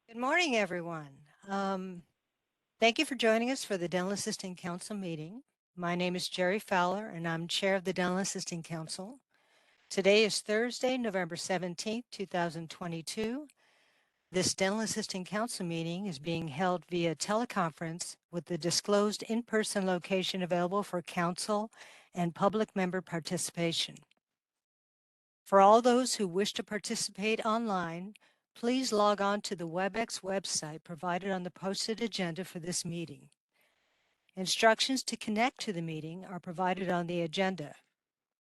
Good morning, everyone. Thank you for joining us for the Dental Assisting Council meeting. My name is Jerry Fowler, and I'm Chair of the Dental Assisting Council. Today is Thursday, November 17th, 2022. This Dental Assisting Council meeting is being held via teleconference with the disclosed in-person location available for council and public member participation. For all those who wish to participate online, please log on to the WebEx website provided on the posted agenda for this meeting. Instructions to connect to the meeting are provided on the agenda.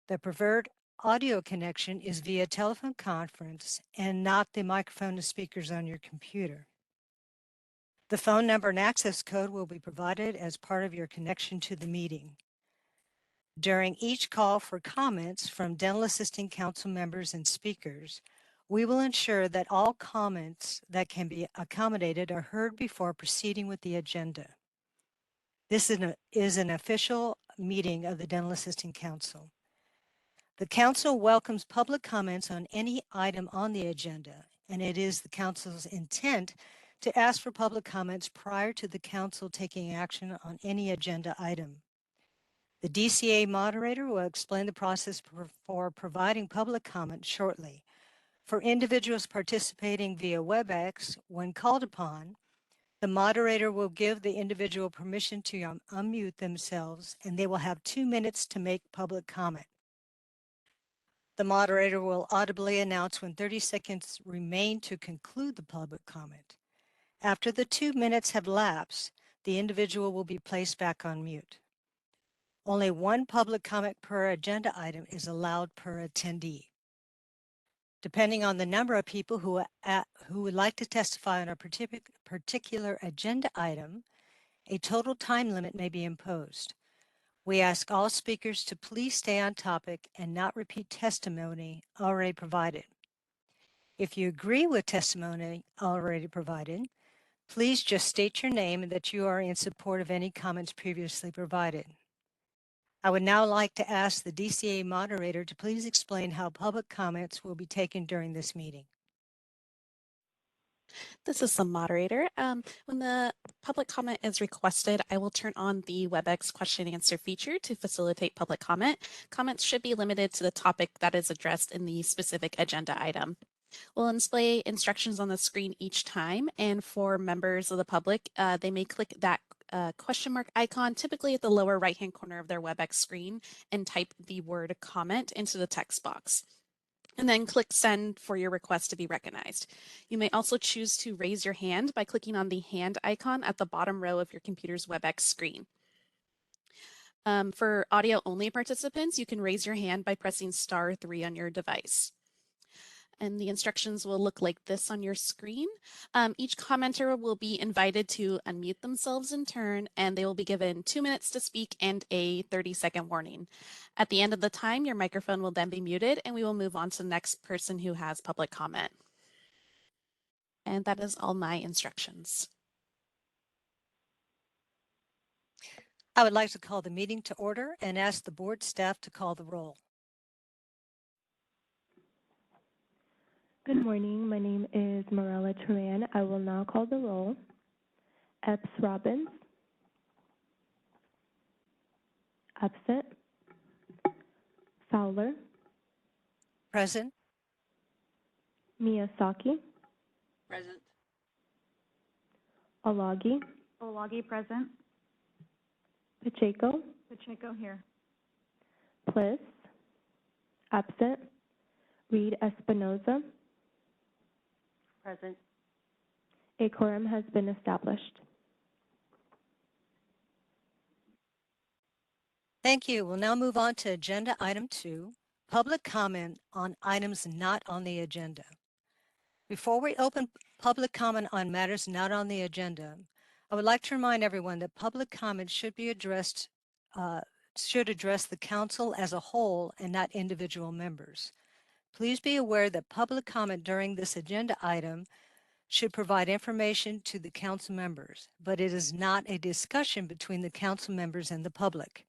The preferred audio connection is via telephone conference and not the microphone and speakers on your computer. The phone number and access code will be provided as part of your connection to the meeting. During each call for comments from Dental Assisting Council members and speakers, we will ensure that all comments that can be accommodated are heard before proceeding with the agenda. This is an official meeting of the Dental Assisting Council. The Council welcomes public comments on any item on the agenda, and it is the Council's intent to ask for public comments prior to the Council taking action on any agenda item. The DCA moderator will explain the process for providing public comment shortly. For individuals participating via WebEx, when called upon, the moderator will give the individual permission to unmute themselves, and they will have 2 minutes to make public comment. The moderator will audibly announce when 30 seconds remain to conclude the public comment. After the 2 minutes have lapsed, the individual will be placed back on mute. Only one public comment per agenda item is allowed per attendee. Depending on the number of people who would like to testify on a particular agenda item, a total time limit may be imposed. We ask all speakers to please stay on topic and not repeat testimony already provided. If you agree with testimony already provided, please just state your name and that you are in support of any comments previously provided. I would now like to ask the DCA moderator to please explain how public comments will be taken during this meeting. This is the moderator. When the public comment is requested, I will turn on the WebEx question and answer feature to facilitate public comment. Comments should be limited to the topic that is addressed in the specific agenda item. We'll display instructions on the screen each time, and for members of the public, they may click that question mark icon, typically at the lower right-hand corner of their WebEx screen, and type the word comment into the text box, and then click send for your request to be recognized. You may also choose to raise your hand by clicking on the hand icon at the bottom row of your computer's WebEx screen. For audio-only participants, you can raise your hand by pressing *3 on your device. And the instructions will look like this on your screen. Each commenter will be invited to unmute themselves in turn, and they will be given 2 minutes to speak and a 30-second warning. At the end of the time, your microphone will then be muted, and we will move on to the next person who has public comment. And that is all my instructions. I would like to call the meeting to order and ask the board staff to call the roll. Good morning. My name is Morella Turan. I will now call the roll. Epps Robbins. Absent. Fowler. Present. Miyazaki. Present. Olagi. Olagi present. Pacheco. Pacheco here. Pliss. Absent. Reed Espinoza. Present. A quorum has been established. Thank you. We'll now move on to agenda item 2, public comment on items not on the agenda. Before we open public comment on matters not on the agenda, I would like to remind everyone that public comment should address the council as a whole and not individual members. Please be aware that public comment during this agenda item should provide information to the council members, but it is not a discussion between the council members and the public.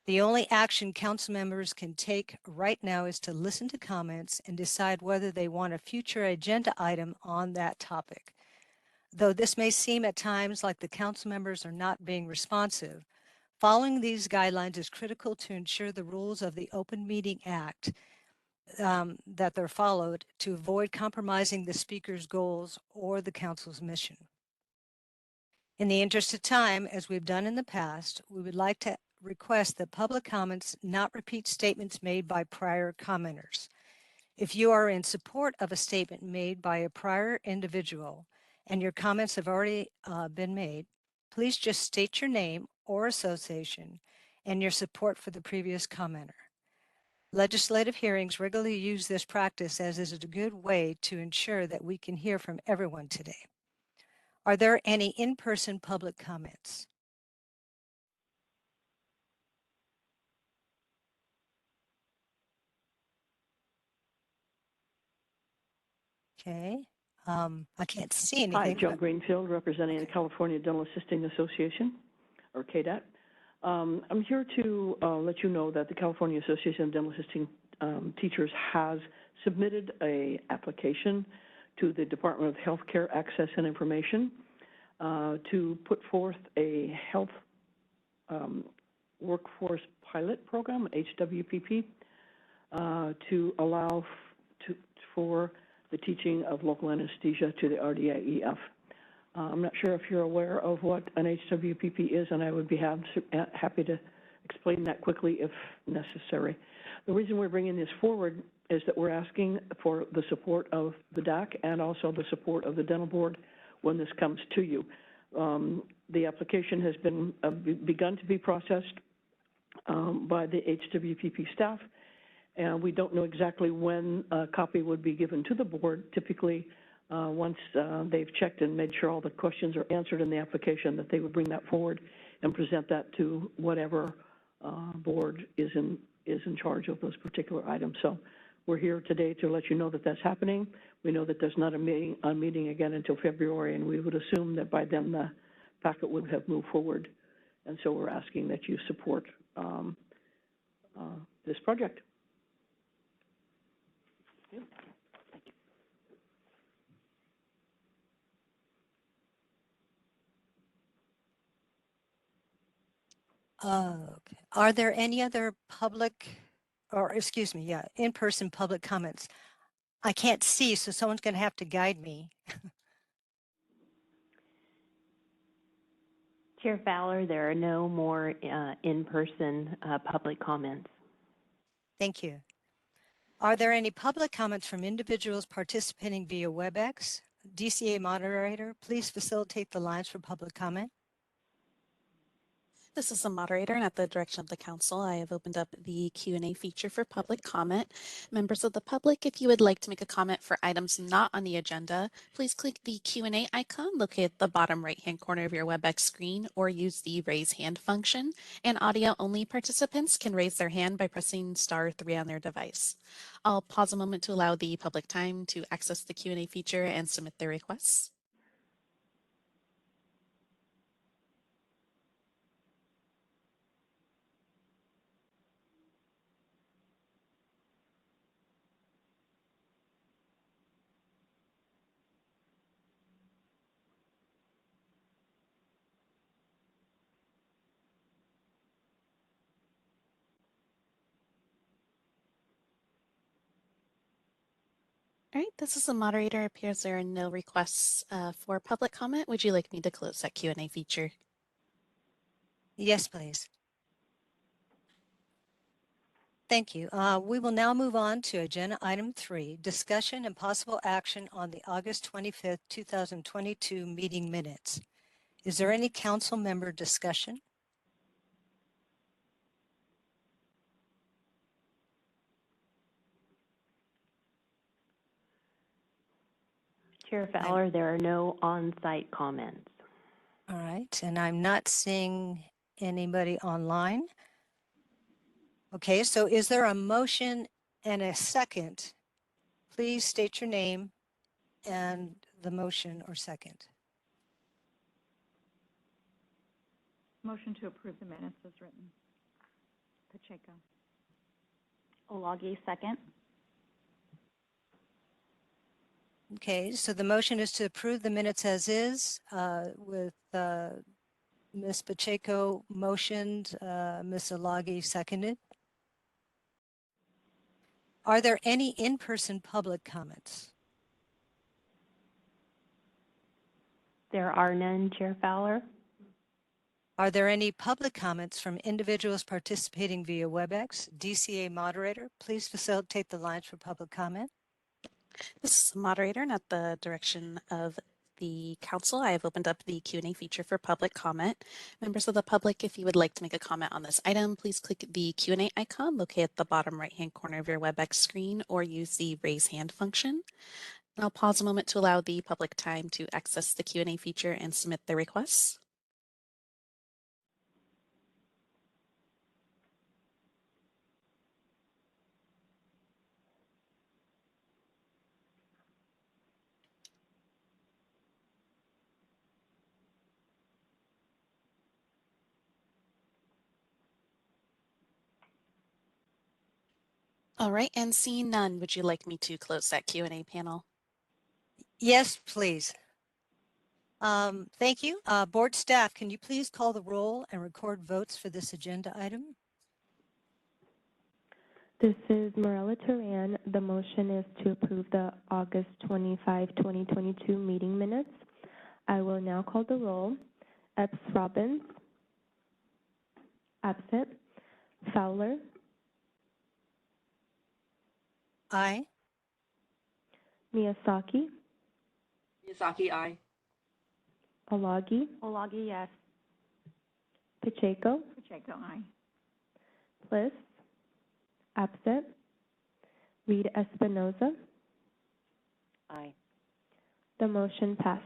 The only action council members can take right now is to listen to comments and decide whether they want a future agenda item on that topic. Though this may seem at times like the council members are not being responsive, following these guidelines is critical to ensure the rules of the Open Meeting Act that they're followed to avoid compromising the speaker's goals or the council's mission. In the interest of time, as we've done in the past, we would like to request that public comments not repeat statements made by prior commenters. If you are in support of a statement made by a prior individual and your comments have already been made, please just state your name or association and your support for the previous commenter. Legislative hearings regularly use this practice as is a good way to ensure that we can hear from everyone today. Are there any in-person public comments? Okay, I can't see anything. Hi, Joe Greenfield, representing the California Dental Assisting Association, or CADAT. I'm here to let you know that the California Association of Dental Assisting Teachers has submitted an application to the Department of Healthcare Access and Information to put forth a health workforce pilot program, HWPP, to allow for the teaching of local anesthesia to the RDIEF. I'm not sure if you're aware of what an HWPP is, and I would be happy to explain that quickly if necessary. The reason we're bringing this forward is that we're asking for the support of the DAC and also the support of the dental board when this comes to you. The application has been begun to be processed by the HWPP staff, and we don't know exactly when a copy would be given to the board. Typically, once they've checked and made sure all the questions are answered in the application, that they would bring that forward and present that to whatever board is in charge of those particular items. So we're here today to let you know that that's happening. We know that there's not a meeting again until February, and we would assume that by then the packet would have moved forward. And so we're asking that you support this project. Thank you. Okay. Are there any other public, or excuse me, yeah, in-person public comments? I can't see, so someone's going to have to guide me. Chair Fowler, there are no more in-person public comments. Thank you. Are there any public comments from individuals participating via WebEx? DCA moderator, please facilitate the lines for public comment. This is the moderator, and at the direction of the council, I have opened up the Q&A feature for public comment. Members of the public, if you would like to make a comment for items not on the agenda, please click the Q&A icon located at the bottom right-hand corner of your WebEx screen, or use the raise hand function. And audio-only participants can raise their hand by pressing *3 on their device. I'll pause a moment to allow the public time to access the Q&A feature and submit their requests. All right, this is the moderator. It appears there are no requests for public comment. Would you like me to close that Q&A feature? Yes, please. Thank you. We will now move on to agenda item 3, discussion and possible action on the August 25th, 2022 meeting minutes. Is there any council member discussion? Chair Fowler, there are no on-site comments. All right, and I'm not seeing anybody online. Okay, so is there a motion and a second? Please state your name and the motion or second. Motion to approve the minutes as written. Pacheco. Olagi, second. Okay, so the motion is to approve the minutes as is, with Ms. Pacheco motioned, Ms. Alagi seconded. Are there any in-person public comments? There are none, Chair Fowler. Are there any public comments from individuals participating via WebEx? DCA moderator, please facilitate the lines for public comment. This is the moderator, and at the direction of the council, I have opened up the Q&A feature for public comment. Members of the public, if you would like to make a comment on this item, please click the Q&A icon located at the bottom right-hand corner of your WebEx screen or use the raise hand function. And I'll pause a moment to allow the public time to access the Q&A feature and submit their requests. All right, and seeing none, would you like me to close that Q&A panel? Yes, please. Thank you. Board staff, can you please call the roll and record votes for this agenda item? This is Morella Turan. The motion is to approve the August 25, 2022 meeting minutes. I will now call the roll. Epps Robbins. Absent. Fowler. Aye. Miyazaki. Miyazaki, aye. Alagi. Olagi, yes. Pacheco. Pacheco, aye. Bliss. Absent. Reed Espinoza. Aye. The motion passed.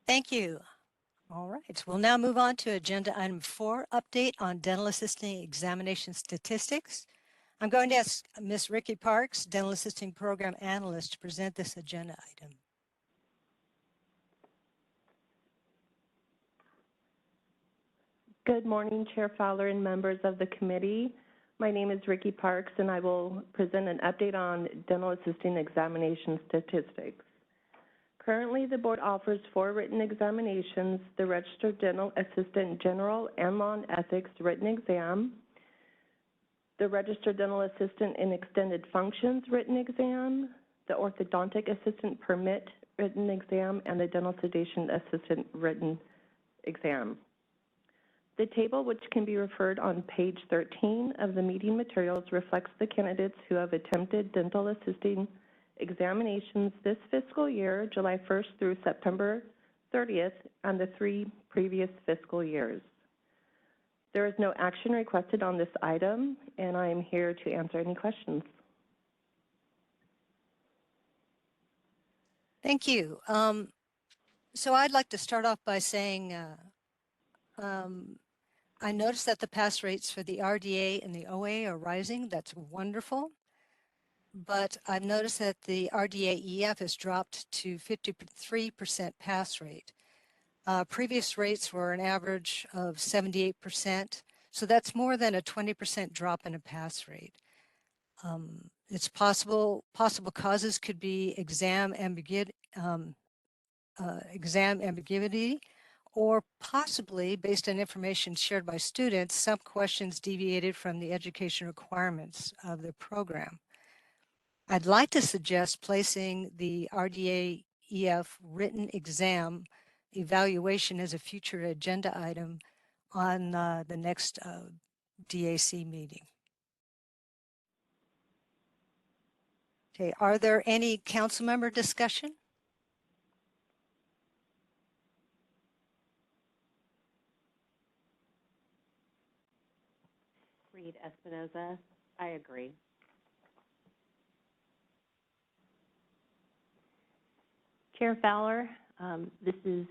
Thank you. All right, we'll now move on to agenda item 4, update on dental assisting examination statistics. I'm going to ask Ms. Ricky Parks, dental assisting program analyst, to present this agenda item. Good morning, Chair Fowler and members of the committee. My name is Ricky Parks, and I will present an update on dental assisting examination statistics. Currently, the board offers 4 written examinations: the Registered Dental Assistant General and Law and Ethics written exam, the Registered Dental Assistant in Extended Functions written exam, the Orthodontic Assistant Permit written exam, and the Dental Sedation Assistant written exam. The table, which can be referred on page 13 of the meeting materials, reflects the candidates who have attempted dental assisting examinations this fiscal year, July 1st through September 30th, and the 3 previous fiscal years. There is no action requested on this item, and I am here to answer any questions. Thank you. So I'd like to start off by saying I noticed that the pass rates for the RDA and the OA are rising. That's wonderful. But I've noticed that the RDA EF has dropped to 53% pass rate. Previous rates were an average of 78%. So that's more than a 20% drop in a pass rate. It's possible causes could be exam ambiguity, or possibly, based on information shared by students, some questions deviated from the education requirements of the program. I'd like to suggest placing the RDA EF written exam evaluation as a future agenda item on the next DAC meeting. Okay, are there any council member discussion? Reed Espinoza, I agree. Chair Fowler, this is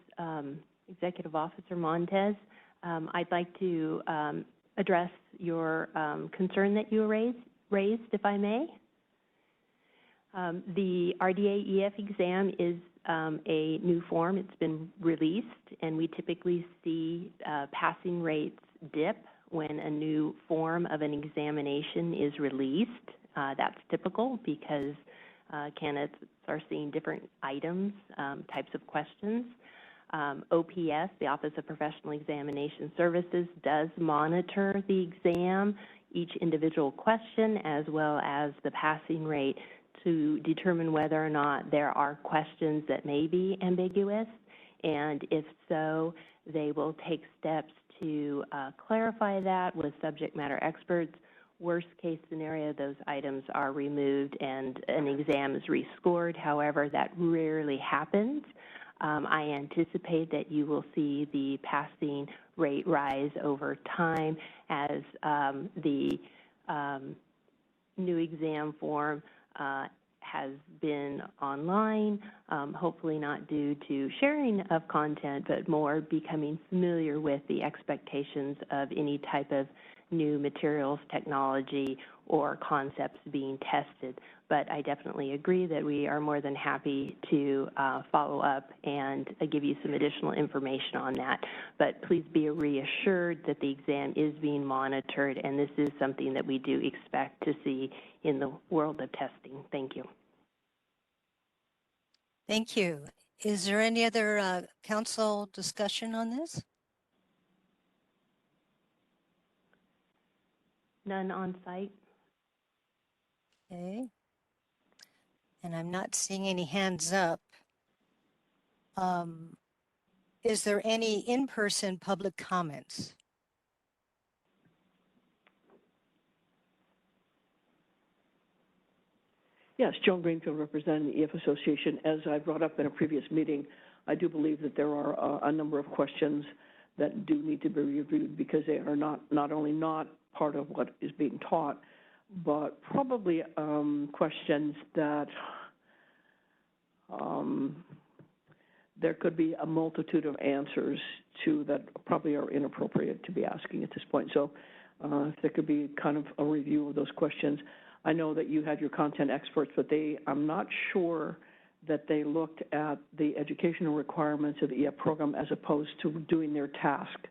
Executive Officer Montez. I'd like to address your concern that you raised, if I may. The RDA EF exam is a new form. It's been released, and we typically see passing rates dip when a new form of an examination is released. that's typical because candidates are seeing different items, types of questions. OPS, the Office of Professional Examination Services, does monitor the exam, each individual question, as well as the passing rate to determine whether or not there are questions that may be ambiguous, and if so, they will take steps to clarify that with subject matter experts. Worst case scenario, those items are removed and an exam is rescored. However, that rarely happens. I anticipate that you will see the passing rate rise over time as the new exam form has been online, hopefully not due to sharing of content, but more becoming familiar with the expectations of any type of new materials, technology, or concepts being tested. But I definitely agree that we are more than happy to follow up and give you some additional information on that. But please be reassured that the exam is being monitored, and this is something that we do expect to see in the world of testing. Thank you. Thank you. Is there any other council discussion on this? None on site. Okay. And I'm not seeing any hands up. Is there any in-person public comments? Yes, Joan Greenfield, representing the EF Association. As I brought up in a previous meeting, I do believe that there are a number of questions that do need to be reviewed because they are not only not part of what is being taught, but probably questions that there could be a multitude of answers to that probably are inappropriate to be asking at this point. So if there could be kind of a review of those questions. I know that you had your content experts, but I'm not sure that they looked at the educational requirements of the EF program as opposed to doing their task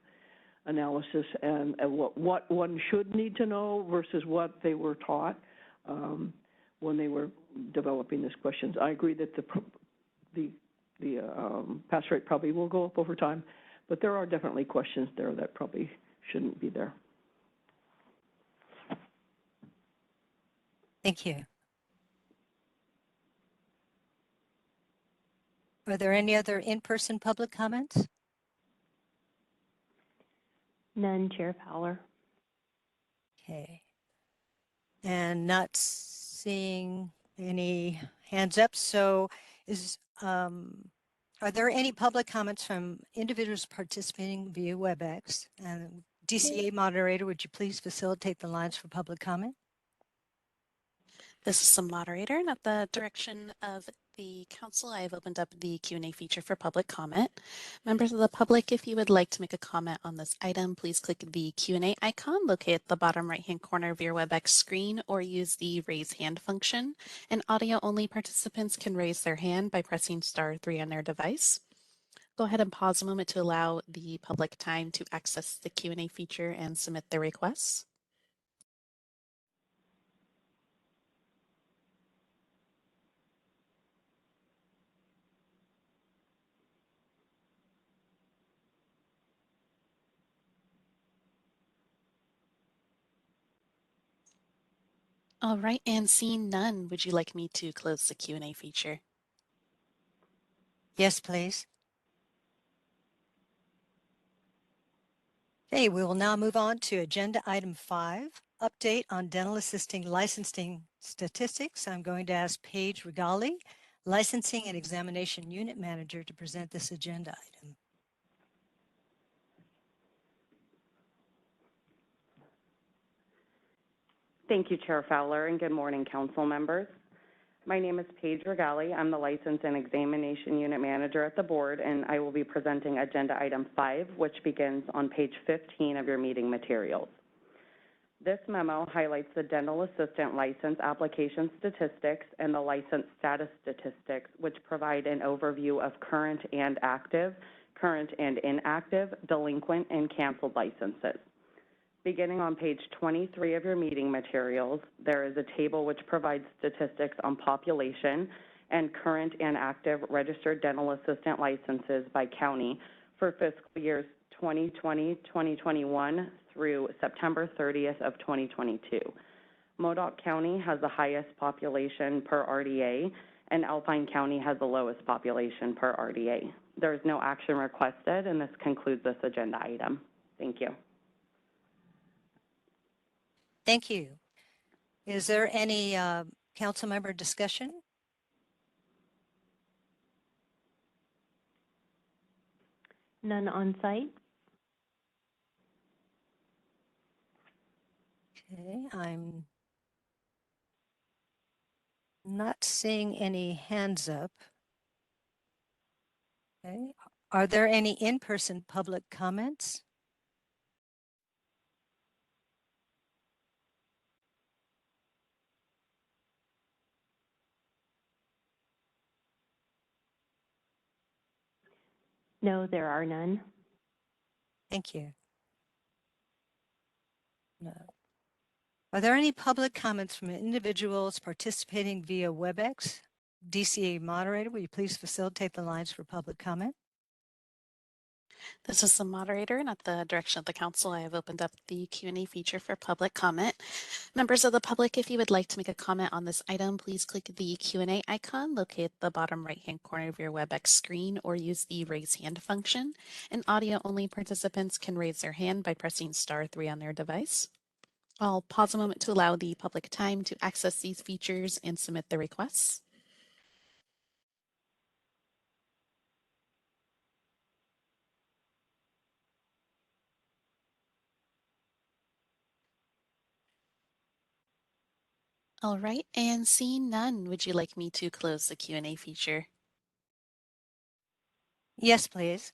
analysis and what one should need to know versus what they were taught when they were developing these questions. I agree that the pass rate probably will go up over time, but there are definitely questions there that probably shouldn't be there. Thank you. Are there any other in-person public comments? None, Chair Fowler. Okay. And not seeing any hands up. So are there any public comments from individuals participating via WebEx? And DCA moderator, would you please facilitate the lines for public comment? This is the moderator, and at the direction of the council, I have opened up the Q&A feature for public comment. Members of the public, if you would like to make a comment on this item, please click the Q&A icon located at the bottom right-hand corner of your WebEx screen or use the raise hand function. And audio-only participants can raise their hand by pressing *3 on their device. Go ahead and pause a moment to allow the public time to access the Q&A feature and submit their requests. All right, and seeing none, would you like me to close the Q&A feature? Yes, please. Okay, we will now move on to agenda item 5, update on dental assisting licensing statistics. I'm going to ask Paige Regali, licensing and examination unit manager, to present this agenda item. Thank you, Chair Fowler, and good morning, council members. My name is Paige Regali. I'm the License and Examination Unit Manager at the board, and I will be presenting agenda item 5, which begins on page 15 of your meeting materials. This memo highlights the dental assistant license application statistics and the license status statistics, which provide an overview of current and active, current and inactive, delinquent, and canceled licenses. Beginning on page 23 of your meeting materials, there is a table which provides statistics on population and current and active registered dental assistant licenses by county for fiscal years 2020, 2021 through September 30th of 2022. Modoc County has the highest population per RDA, and Alpine County has the lowest population per RDA. There is no action requested, and this concludes this agenda item. Thank you. Thank you. Is there any council member discussion? None on site. Okay, I'm not seeing any hands up. Okay, are there any in-person public comments? No, there are none. Thank you. No. Are there any public comments from individuals participating via WebEx? DCA moderator, will you please facilitate the lines for public comment? This is the moderator, and at the direction of the council, I have opened up the Q&A feature for public comment. Members of the public, if you would like to make a comment on this item, please click the Q&A icon located at the bottom right-hand corner of your WebEx screen or use the raise hand function. And audio-only participants can raise their hand by pressing *3 on their device. I'll pause a moment to allow the public time to access these features and submit their requests. All right, and seeing none, would you like me to close the Q&A feature? Yes, please.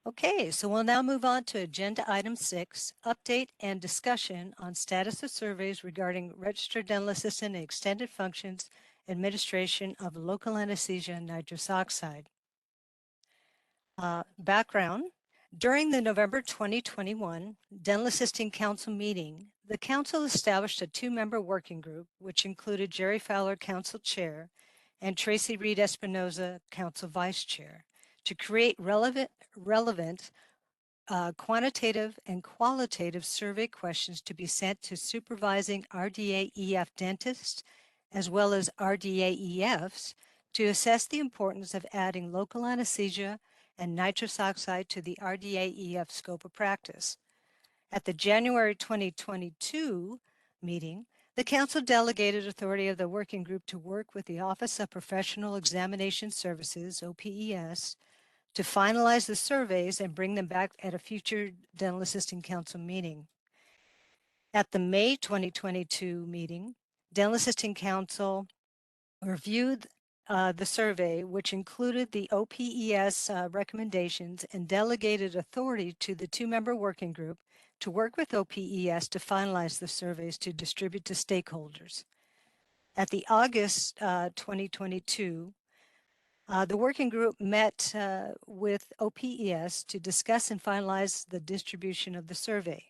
Okay, so we'll now move on to agenda item 6, update and discussion on status of surveys regarding registered dental assistant and extended functions administration of local anesthesia and nitrous oxide. Background. During the November 2021 Dental Assisting Council meeting, the council established a 2-member working group, which included Jerry Fowler, council chair, and Tracy Reed Espinoza, council vice chair, to create relevant quantitative and qualitative survey questions to be sent to supervising RDA-EF dentists, as well as RDA-EFs, to assess the importance of adding local anesthesia and nitrous oxide to the RDA-EF scope of practice. At the January 2022 meeting, the council delegated authority of the working group to work with the Office of Professional Examination Services, OPES, to finalize the surveys and bring them back at a future Dental Assisting Council meeting. At the May 2022 meeting, Dental Assisting Council reviewed the survey, which included the OPES recommendations, and delegated authority to the 2-member working group to work with OPES to finalize the surveys to distribute to stakeholders. At the August 2022, the working group met with OPES to discuss and finalize the distribution of the survey.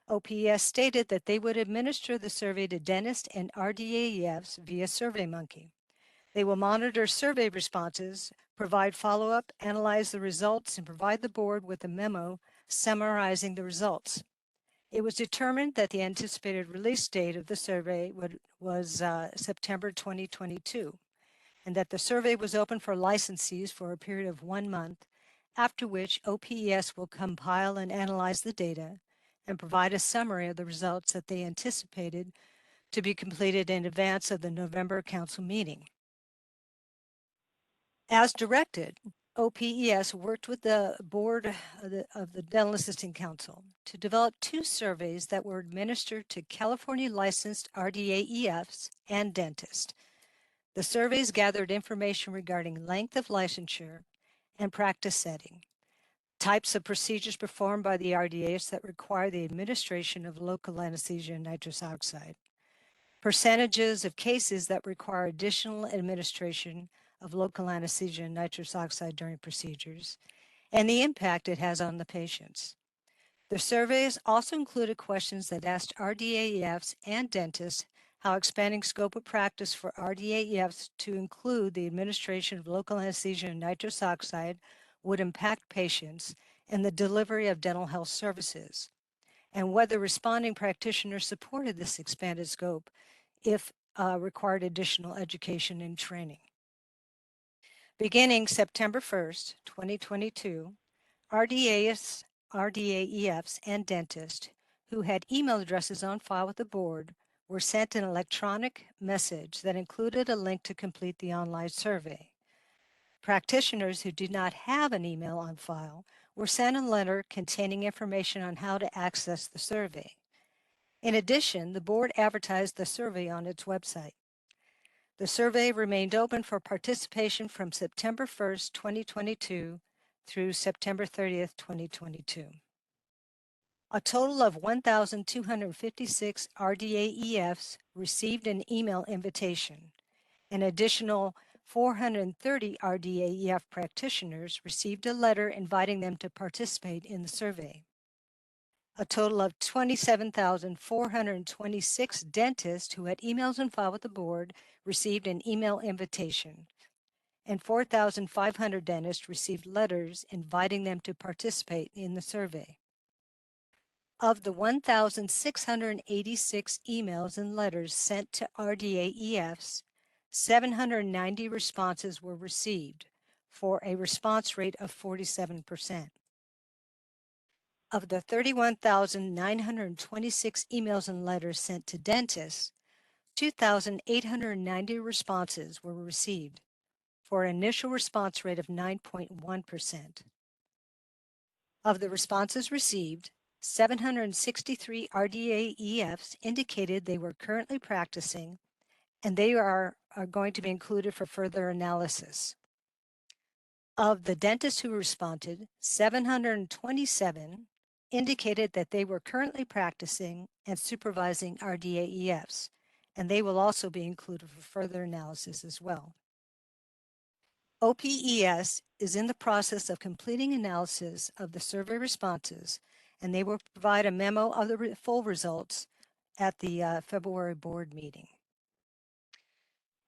OPES stated that they would administer the survey to dentists and RDAEFs via SurveyMonkey. They will monitor survey responses, provide follow-up, analyze the results, and provide the board with a memo summarizing the results. It was determined that the anticipated release date of the survey was September 2022, and that the survey was open for licensees for a period of 1 month, after which OPES will compile and analyze the data and provide a summary of the results that they anticipated to be completed in advance of the November council meeting. As directed, OPES worked with the board of the Dental Assisting Council to develop 2 surveys that were administered to California licensed RDAEFs and dentists. The surveys gathered information regarding length of licensure and practice setting, types of procedures performed by the RDAs that require the administration of local anesthesia and nitrous oxide, percentages of cases that require additional administration of local anesthesia and nitrous oxide during procedures, and the impact it has on the patients. The surveys also included questions that asked RDAEFs and dentists how expanding scope of practice for RDAEFs to include the administration of local anesthesia and nitrous oxide would impact patients and the delivery of dental health services, and whether responding practitioners supported this expanded scope if required additional education and training. Beginning September 1st, 2022, RDAEFs and dentists who had email addresses on file with the board were sent an electronic message that included a link to complete the online survey. Practitioners who did not have an email on file were sent a letter containing information on how to access the survey. In addition, the board advertised the survey on its website. The survey remained open for participation from September 1st, 2022 through September 30th, 2022. A total of 1,256 RDAEFs received an email invitation. An additional 430 RDAEF practitioners received a letter inviting them to participate in the survey. A total of 27,426 dentists who had emails on file with the board received an email invitation, and 4,500 dentists received letters inviting them to participate in the survey. Of the 1,686 emails and letters sent to RDAEFs, 790 responses were received, for a response rate of 47%. Of the 31,926 emails and letters sent to dentists, 2,890 responses were received, for an initial response rate of 9.1%. Of the responses received, 763 RDAEFs indicated they were currently practicing, and they are going to be included for further analysis. Of the dentists who responded, 727 indicated that they were currently practicing and supervising RDAEFs, and they will also be included for further analysis as well. OPES is in the process of completing analysis of the survey responses, and they will provide a memo of the full results at the February board meeting.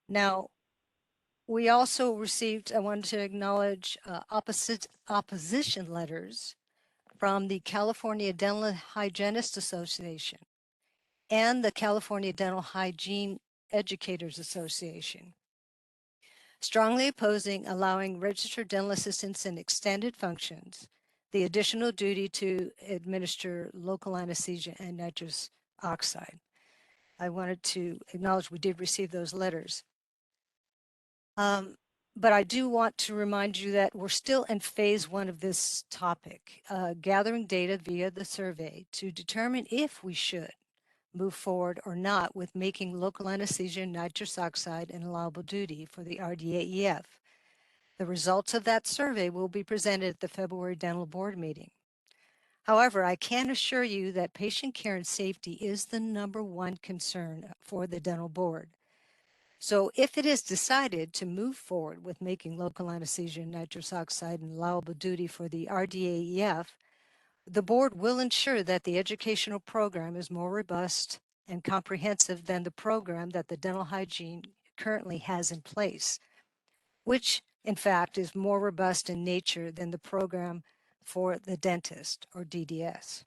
Now, we also received, I wanted to acknowledge opposition letters from the California Dental Hygienists Association and the California Dental Hygiene Educators Association, strongly opposing allowing registered dental assistants in extended functions the additional duty to administer local anesthesia and nitrous oxide. I wanted to acknowledge we did receive those letters. But I do want to remind you that we're still in phase 1 of this topic, gathering data via the survey to determine if we should move forward or not with making local anesthesia and nitrous oxide an allowable duty for the RDAEF. The results of that survey will be presented at the February Dental Board meeting. However, I can assure you that patient care and safety is the #1 concern for the Dental Board. So if it is decided to move forward with making local anesthesia and nitrous oxide an allowable duty for the RDAEF, the board will ensure that the educational program is more robust and comprehensive than the program that the dental hygiene currently has in place, which in fact is more robust in nature than the program for the dentist or DDS.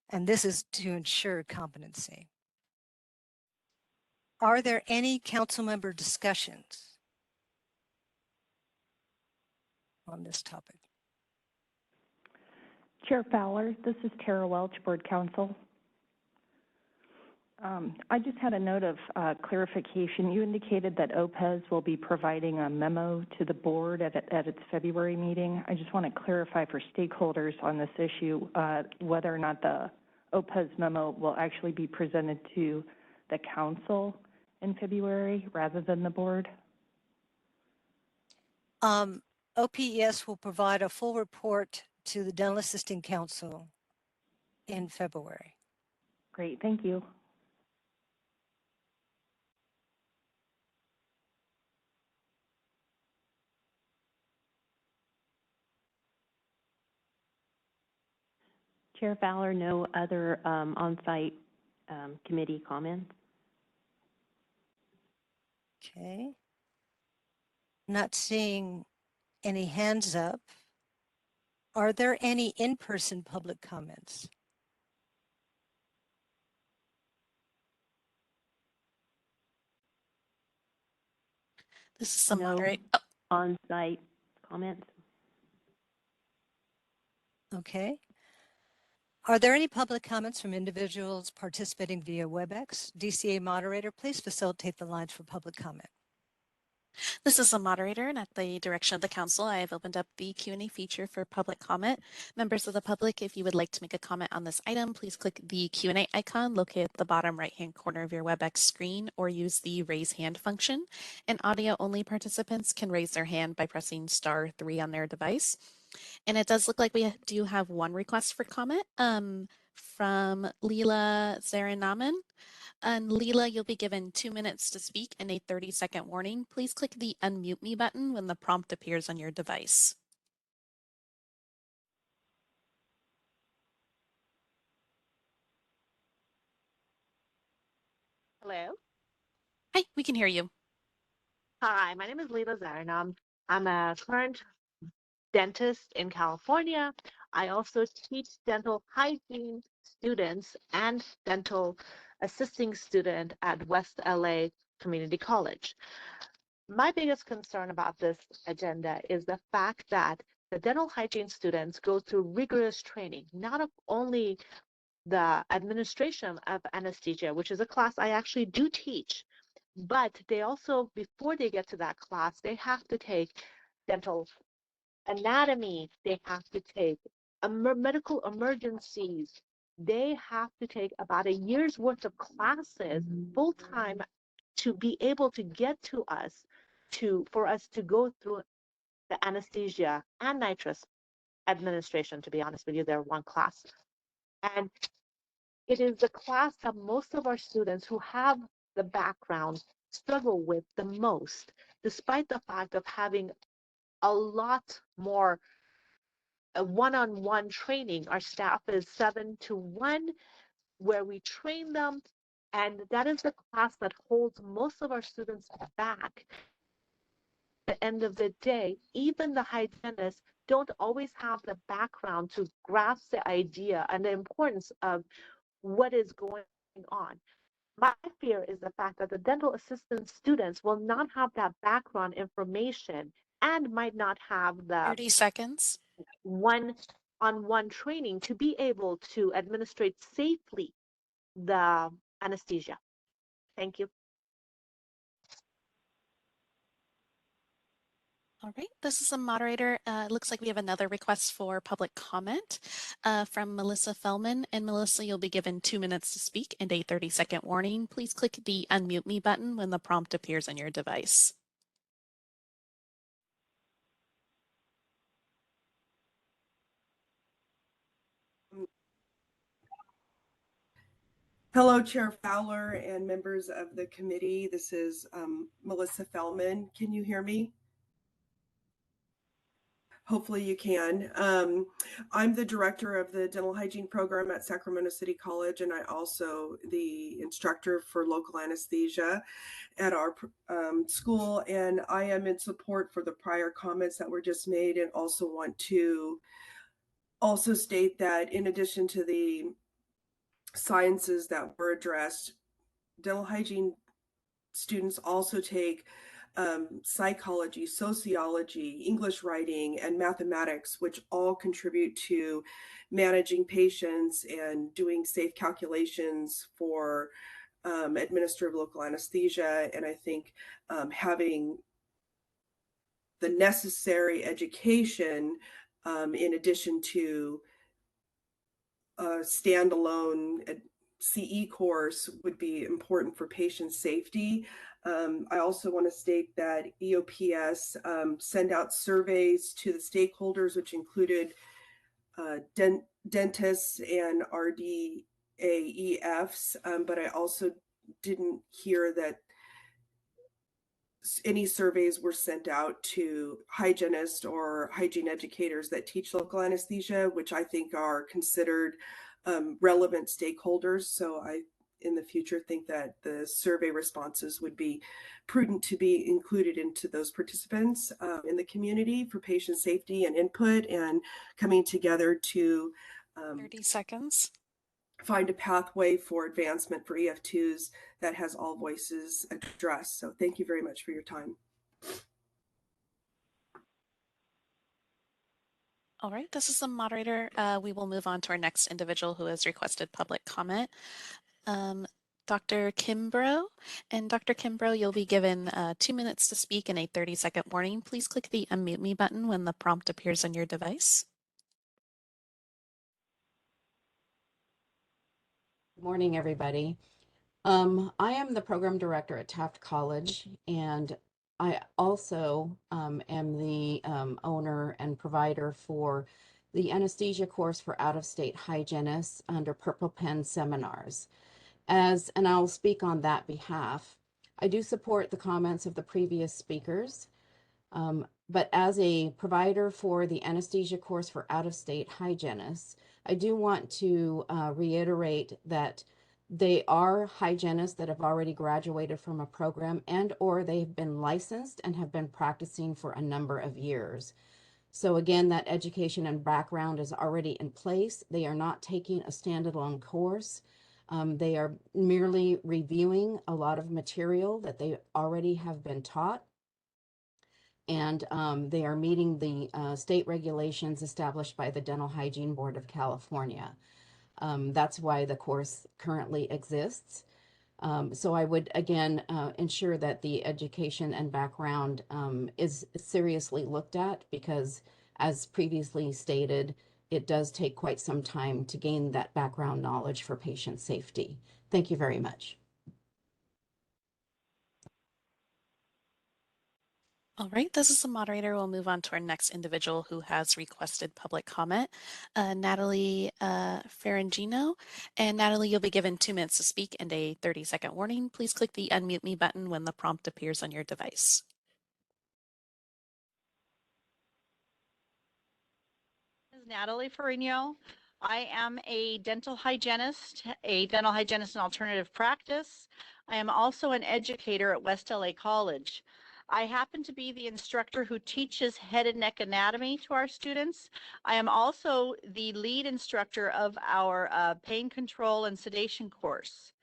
And this is to ensure competency. Are there any council member discussions on this topic? Chair Fowler, this is Tara Welch, Board Counsel. I just had a note of clarification. You indicated that OPES will be providing a memo to the board at its February meeting. I just want to clarify for stakeholders on this issue whether or not the OPES memo will actually be presented to the council in February rather than the board. OPES will provide a full report to the Dental Assisting Council in February. Great, thank you. Chair Fowler, no other on-site committee comments. Okay. Not seeing any hands up. Are there any in-person public comments? This is the No moderator. on-site comments. Okay. Are there any public comments from individuals participating via WebEx? DCA moderator, please facilitate the lines for public comment. This is the moderator, and at the direction of the council, I have opened up the Q&A feature for public comment. Members of the public, if you would like to make a comment on this item, please click the Q&A icon located at the bottom right-hand corner of your WebEx screen or use the raise hand function. And audio-only participants can raise their hand by pressing *3 on their device. And it does look like we do have one request for comment from Leela Zaranaman. And Leela, you'll be given 2 minutes to speak and a 30-second warning. Please click the unmute me button when the prompt appears on your device. Hello. Hi, we can hear you. Hi, my name is Leela Zaranam. I'm a current dentist in California. I also teach dental hygiene students and dental assisting student at West LA Community College. My biggest concern about this agenda is the fact that the dental hygiene students go through rigorous training, not only the administration of anesthesia, which is a class I actually do teach, but they also, before they get to that class, they have to take dental anatomy, they have to take medical emergencies, they have to take about a year's worth of classes full-time to be able to get to us, for us to go through the anesthesia and nitrous administration. To be honest with you, they're one class. And it is the class that most of our students who have the background struggle with the most, despite the fact of having a lot more one-on-one training. Our staff is 7-to-1, where we train them, and that is the class that holds most of our students back. At the end of the day, even the hygienists don't always have the background to grasp the idea and the importance of what is going on. My fear is the fact that the dental assistant students will not have that background information and might not have the 30 seconds. one-on-one training to be able to administrate safely the anesthesia. Thank you. All right, this is a moderator. It looks like we have another request for public comment from Melissa Fellman. And Melissa, you'll be given 2 minutes to speak and a 30-second warning. Please click the unmute me button when the prompt appears on your device. Hello, Chair Fowler and members of the committee. This is Melissa Fellman. Can you hear me? Hopefully you can. I'm the director of the dental hygiene program at Sacramento City College, and I also the instructor for local anesthesia at our school. And I am in support for the prior comments that were just made, and also want to also state that in addition to the sciences that were addressed, dental hygiene students also take psychology, sociology, English writing, and mathematics, which all contribute to managing patients and doing safe calculations for administrative local anesthesia. And I think having the necessary education in addition to a standalone CE course would be important for patient safety. I also want to state that EOPS send out surveys to the stakeholders, which included dentists and RDAEFs, but I also didn't hear that any surveys were sent out to hygienists or hygiene educators that teach local anesthesia, which I think are considered relevant stakeholders. So I, in the future, think that the survey responses would be prudent to be included into those participants in the community for patient safety and input and coming together to 30 seconds. find a pathway for advancement for EF2s that has all voices addressed. So thank you very much for your time. All right, this is the moderator. We will move on to our next individual who has requested public comment. Dr. Kimbrough. And Dr. Kimbrough, you'll be given 2 minutes to speak and a 30-second warning. Please click the unmute me button when the prompt appears on your device. Good morning, everybody. I am the program director at Taft College, and I also am the owner and provider for the anesthesia course for out-of-state hygienists under Purple Pen Seminars. And I'll speak on that behalf. I do support the comments of the previous speakers, but as a provider for the anesthesia course for out-of-state hygienists, I do want to reiterate that they are hygienists that have already graduated from a program and or they've been licensed and have been practicing for a number of years. So again, that education and background is already in place. They are not taking a standalone course. They are merely reviewing a lot of material that they already have been taught. And they are meeting the state regulations established by the Dental Hygiene Board of California. That's why the course currently exists. So I would, again, ensure that the education and background is seriously looked at because, as previously stated, it does take quite some time to gain that background knowledge for patient safety. Thank you very much. All right, this is the moderator. We'll move on to our next individual who has requested public comment, Natalie Ferrangino. And Natalie, you'll be given 2 minutes to speak and a 30-second warning. Please click the unmute me button when the prompt appears on your device. This is Natalie Ferrigno. I am a dental hygienist in alternative practice. I am also an educator at West LA College. I happen to be the instructor who teaches head and neck anatomy to our students. I am also the lead instructor of our pain control and sedation course.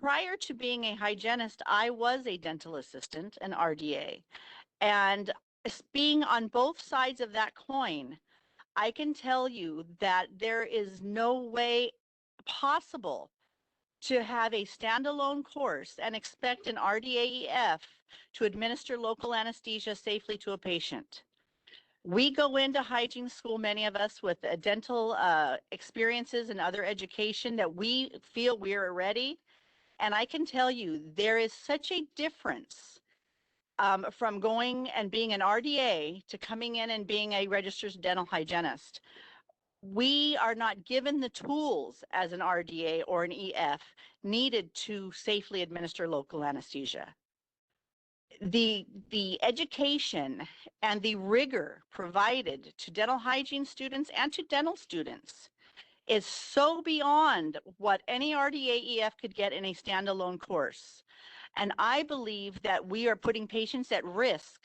Prior to being a hygienist, I was a dental assistant, an RDA. And being on both sides of that coin, I can tell you that there is no way possible to have a standalone course and expect an RDAEF to administer local anesthesia safely to a patient. We go into hygiene school, many of us, with dental experiences and other education that we feel we are ready. And I can tell you, there is such a difference from going and being an RDA to coming in and being a registered dental hygienist. We are not given the tools as an RDA or an EF needed to safely administer local anesthesia. The education and the rigor provided to dental hygiene students and to dental students is so beyond what any RDA EF could get in a standalone course. And I believe that we are putting patients at risk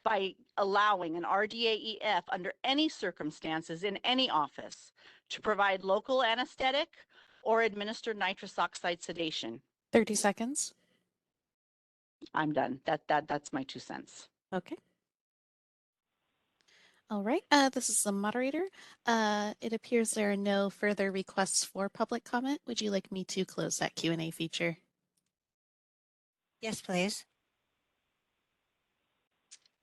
by allowing an RDA EF under any circumstances in any office to provide local anesthetic or administer nitrous oxide sedation. 30 seconds. I'm done. That's my 2 cents. Okay. All right, this is the moderator. It appears there are no further requests for public comment. Would you like me to close that Q&A feature? Yes, please.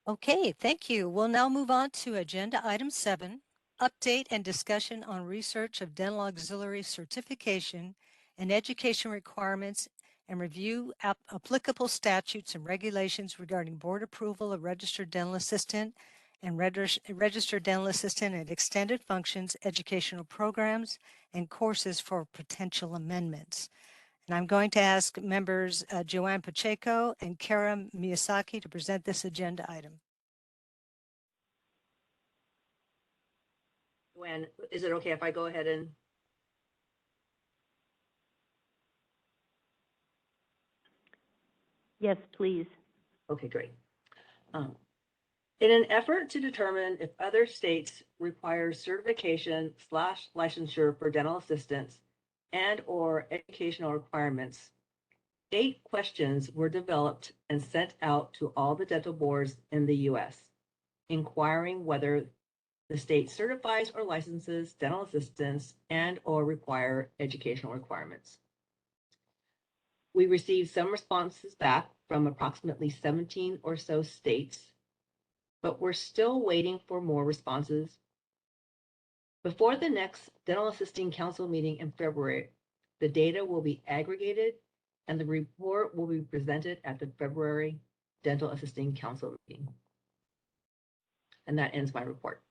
Okay, thank you. We'll now move on to agenda item 7, update and discussion on research of dental auxiliary certification and education requirements and review applicable statutes and regulations regarding board approval of registered dental assistant and registered dental assistant and extended functions educational programs and courses for potential amendments. And I'm going to ask members Joanne Pacheco and Kara Miyazaki to present this agenda item. Joanne, is it okay if I go ahead and? Yes, please. Okay, great. In an effort to determine if other states require certification / licensure for dental assistants and/or educational requirements, 8 questions were developed and sent out to all the dental boards in the U.S., inquiring whether the state certifies or licenses dental assistants and/or require educational requirements. We received some responses back from approximately 17 or so states, but we're still waiting for more responses. Before the next Dental Assisting Council meeting in February, the data will be aggregated and the report will be presented at the February Dental Assisting Council meeting. And that ends my report.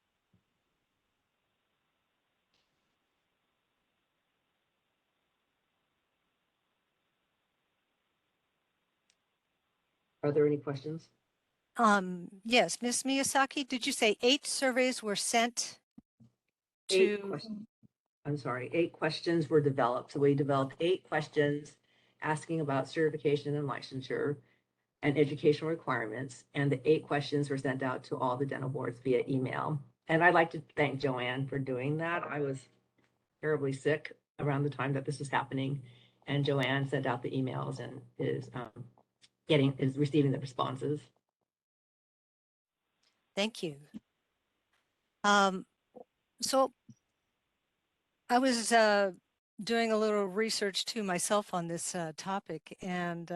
Are there any questions? Yes, Ms. Miyazaki, did you say 8 surveys were sent to? 8 questions were developed. So we developed 8 questions asking about certification and licensure and educational requirements. And the 8 questions were sent out to all the dental boards via email. And I'd like to thank Joanne for doing that. I was terribly sick around the time that this was happening. And Joanne sent out the emails and is receiving the responses. Thank you. So I was doing a little research too myself on this topic, and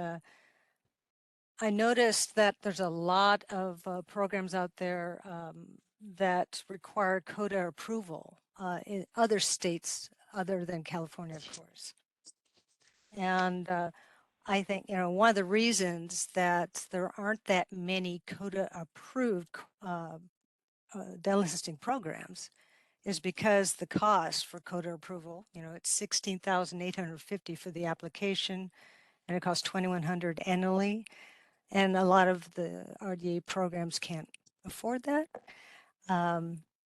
I noticed that there's a lot of programs out there that require CODA approval in other states other than California, of course. And I think, one of the reasons that there aren't that many CODA approved dental assisting programs is because the cost for CODA approval, it's $16,850 for the application, and it costs $2,100 annually. And a lot of the RDA programs can't afford that.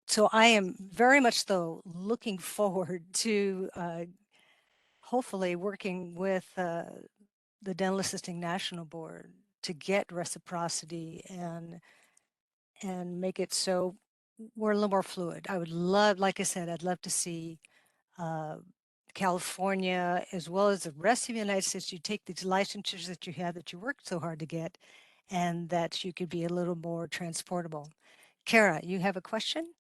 So I am very much, though, looking forward to hopefully working with the Dental Assisting National Board to get reciprocity and make it so we're a little more fluid. I would love, like I said, I'd love to see California, as well as the rest of the United States, you take these licensures that you have that you worked so hard to get, and that you could be a little more transportable. Kara, you have a question?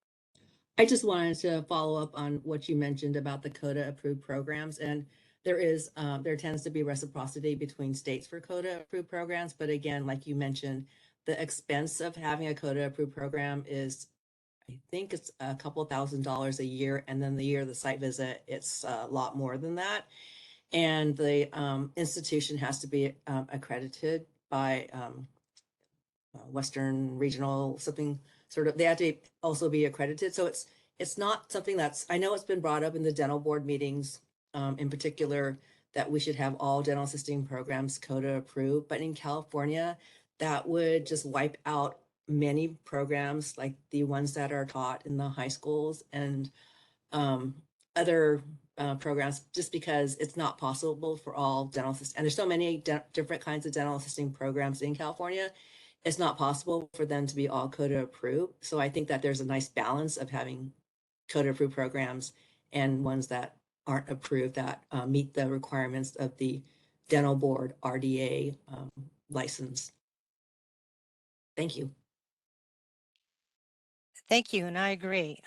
I just wanted to follow up on what you mentioned about the CODA approved programs. And there tends to be reciprocity between states for CODA approved programs. But again, like you mentioned, the expense of having a CODA approved program is, I think it's a couple $1,000s a year. And then the year of the site visit, it's a lot more than that. And the institution has to be accredited by Western Regional, something sort of, they have to also be accredited. So it's not something that's, I know it's been brought up in the dental board meetings in particular, that we should have all dental assisting programs CODA approved, but in California, that would just wipe out many programs like the ones that are taught in the high schools and other programs, just because it's not possible for all dental assistants. And there's so many different kinds of dental assisting programs in California. It's not possible for them to be all CODA approved. So I think that there's a nice balance of having CODA approved programs and ones that aren't approved that meet the requirements of the dental board RDA license. Thank you. Thank you, and I agree.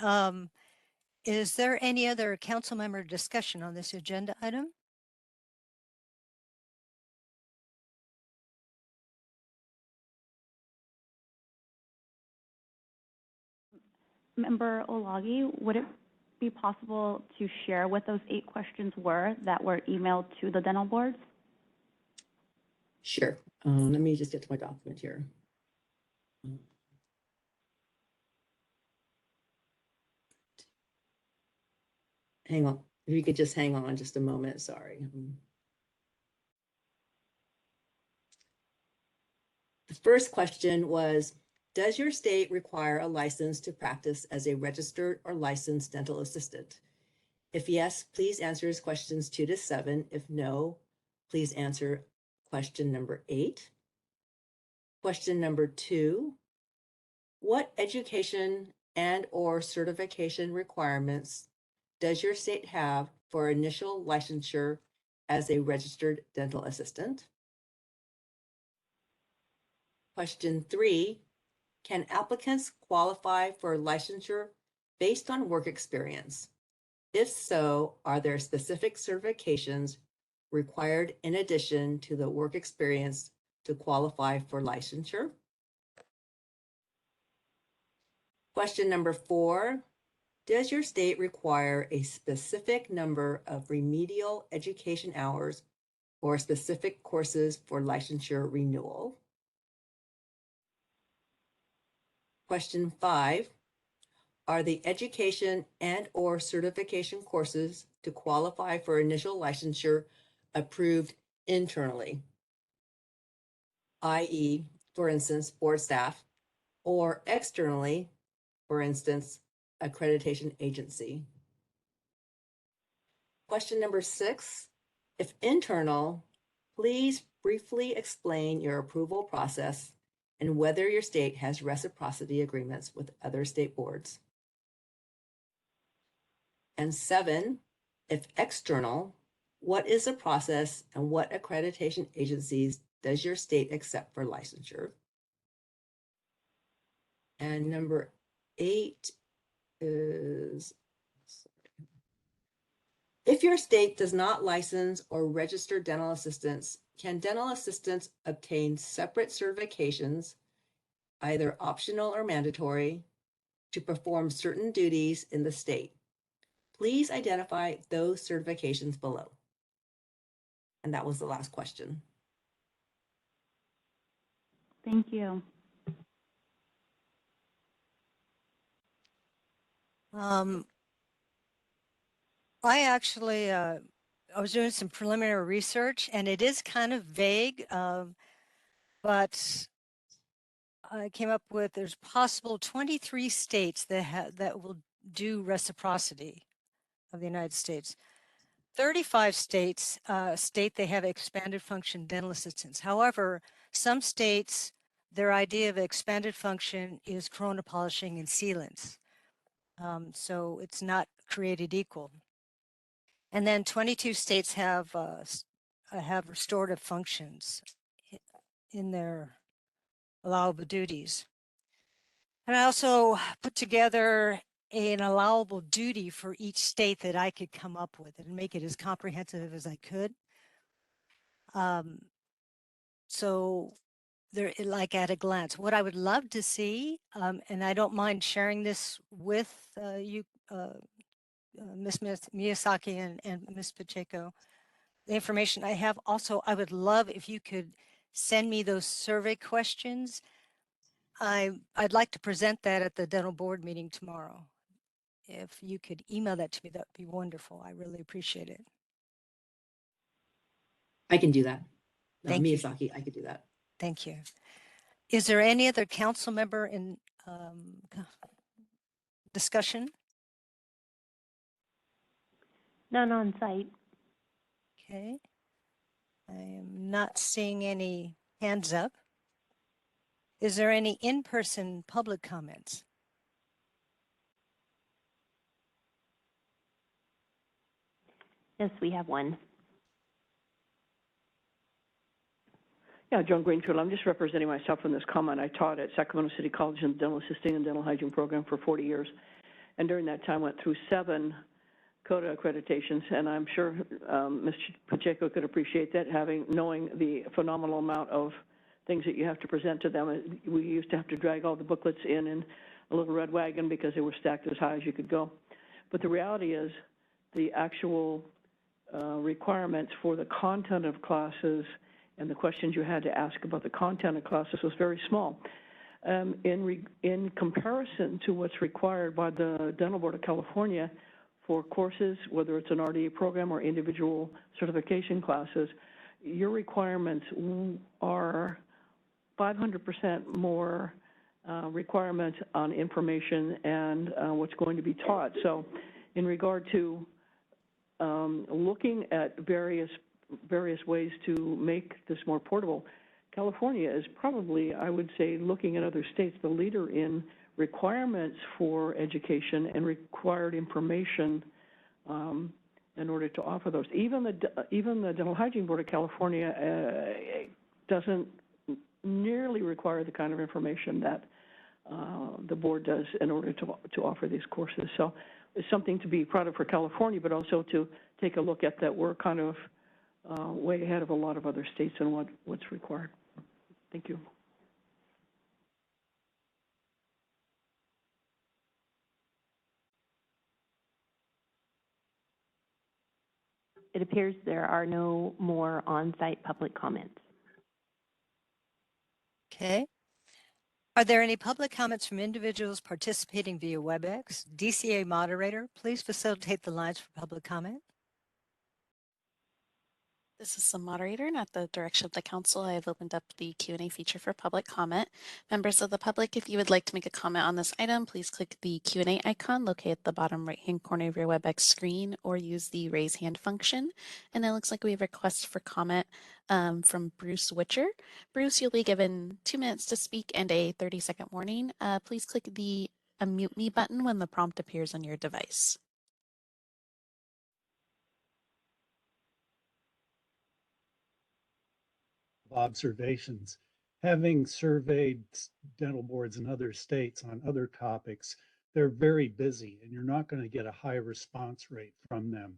Is there any other council member discussion on this agenda item? Member Olagi, would it be possible to share what those 8 questions were that were emailed to the dental boards? Sure. Let me just get to my document here. Hang on. If you could just hang on just a moment. Sorry. first question was, does your state require a license to practice as a registered or licensed dental assistant? If yes, please answer questions 2 to 7. If no, please answer question number 8. Question number 2, what education and or certification requirements does your state have for initial licensure as a registered dental assistant? Question 3, can applicants qualify for licensure based on work experience? If so, are there specific certifications required in addition to the work experience to qualify for licensure? Question number 4, does your state require a specific number of remedial education hours or specific courses for licensure renewal? Question 5, are the education and or certification courses to qualify for initial licensure approved internally, i.e., for instance, board staff, or externally, for instance, accreditation agency? Question number 6, if internal, please briefly explain your approval process and whether your state has reciprocity agreements with other state boards. And 7, if external, what is the process and what accreditation agencies does your state accept for licensure? And number 8 is, if your state does not license or register dental assistants, can dental assistants obtain separate certifications, either optional or mandatory, to perform certain duties in the state? Please identify those certifications below. And that was the last question. Thank you. I actually, I was doing some preliminary research, and it is kind of vague, but I came up with there's possible 23 states that will do reciprocity of the United States. 35 states state they have expanded function dental assistants. However, some states, their idea of expanded function is corona polishing and sealants. So it's not created equal. And then 22 states have restorative functions in their allowable duties. And I also put together an allowable duty for each state that I could come up with and make it as comprehensive as I could. So there, like at a glance, what I would love to see, and I don't mind sharing this with you, Ms. Miyazaki and Ms. Pacheco, the information I have. Also, I would love if you could send me those survey questions. I'd like to present that at the dental board meeting tomorrow. If you could email that to me, that would be wonderful. I really appreciate it. I can do that. Thank you. Miyazaki, I could do that. Thank you. Is there any other council member in discussion? None on site. Okay. I am not seeing any hands up. Is there any in-person public comments? Yes, we have one. Yeah, Joan Greenfield. I'm just representing myself in this comment. I taught at Sacramento City College in the dental assisting and dental hygiene program for 40 years. And during that time, went through 7 CODA accreditations. And I'm sure Ms. Pacheco could appreciate that, knowing the phenomenal amount of things that you have to present to them. We used to have to drag all the booklets in a little red wagon because they were stacked as high as you could go. But the reality is the actual requirements for the content of classes and the questions you had to ask about the content of classes was very small. In comparison to what's required by the Dental Board of California for courses, whether it's an RDA program or individual certification classes, your requirements are 500% more requirement on information and what's going to be taught. So in regard to looking at various ways to make this more portable, California is probably, I would say, looking at other states, the leader in requirements for education and required information in order to offer those. Even the Dental Hygiene Board of California doesn't nearly require the kind of information that the board does in order to offer these courses. So it's something to be proud of for California, but also to take a look at that we're kind of way ahead of a lot of other states in what's required. Thank you. It appears there are no more on-site public comments. Okay. Are there any public comments from individuals participating via WebEx? DCA moderator, please facilitate the lines for public comment. This is the moderator, and at the direction of the council, I have opened up the Q&A feature for public comment. Members of the public, if you would like to make a comment on this item, please click the Q&A icon located at the bottom right-hand corner of your WebEx screen, or use the raise hand function. And it looks like we have a request for comment from Bruce Witcher. Bruce, you'll be given 2 minutes to speak and a 30-second warning. Please click the unmute me button when the prompt appears on your device. Observations. Having surveyed dental boards in other states on other topics, they're very busy and you're not going to get a high response rate from them.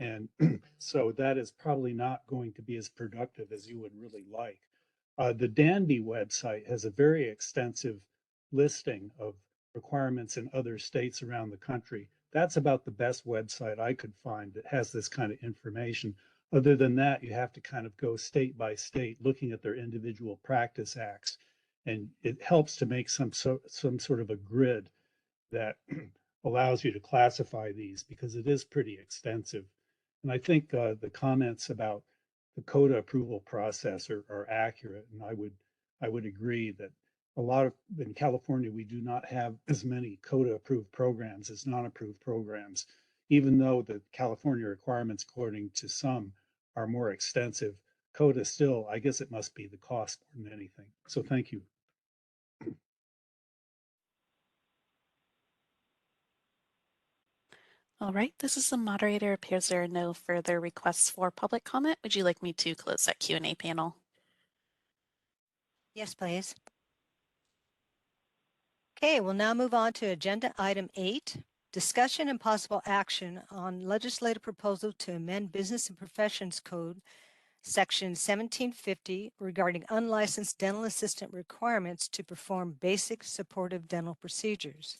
And so that is probably not going to be as productive as you would really like. The Danby website has a very extensive listing of requirements in other states around the country. That's about the best website I could find that has this kind of information. Other than that, you have to kind of go state by state, looking at their individual practice acts, and it helps to make some sort of a grid that allows you to classify these, because it is pretty extensive. And I think the comments about the CODA approval process are accurate, and I would agree that in California we do not have as many CODA approved programs as non-approved programs. Even though the California requirements, according to some, are more extensive, CODA still, I guess it must be the cost more than anything. So thank you. All right, this is the moderator. Appears there are no further requests for public comment. Would you like me to close that Q&A panel? Yes, please. Okay, we'll now move on to agenda item 8, discussion and possible action on legislative proposal to amend Business and Professions Code, Section 1750, regarding unlicensed dental assistant requirements to perform basic supportive dental procedures.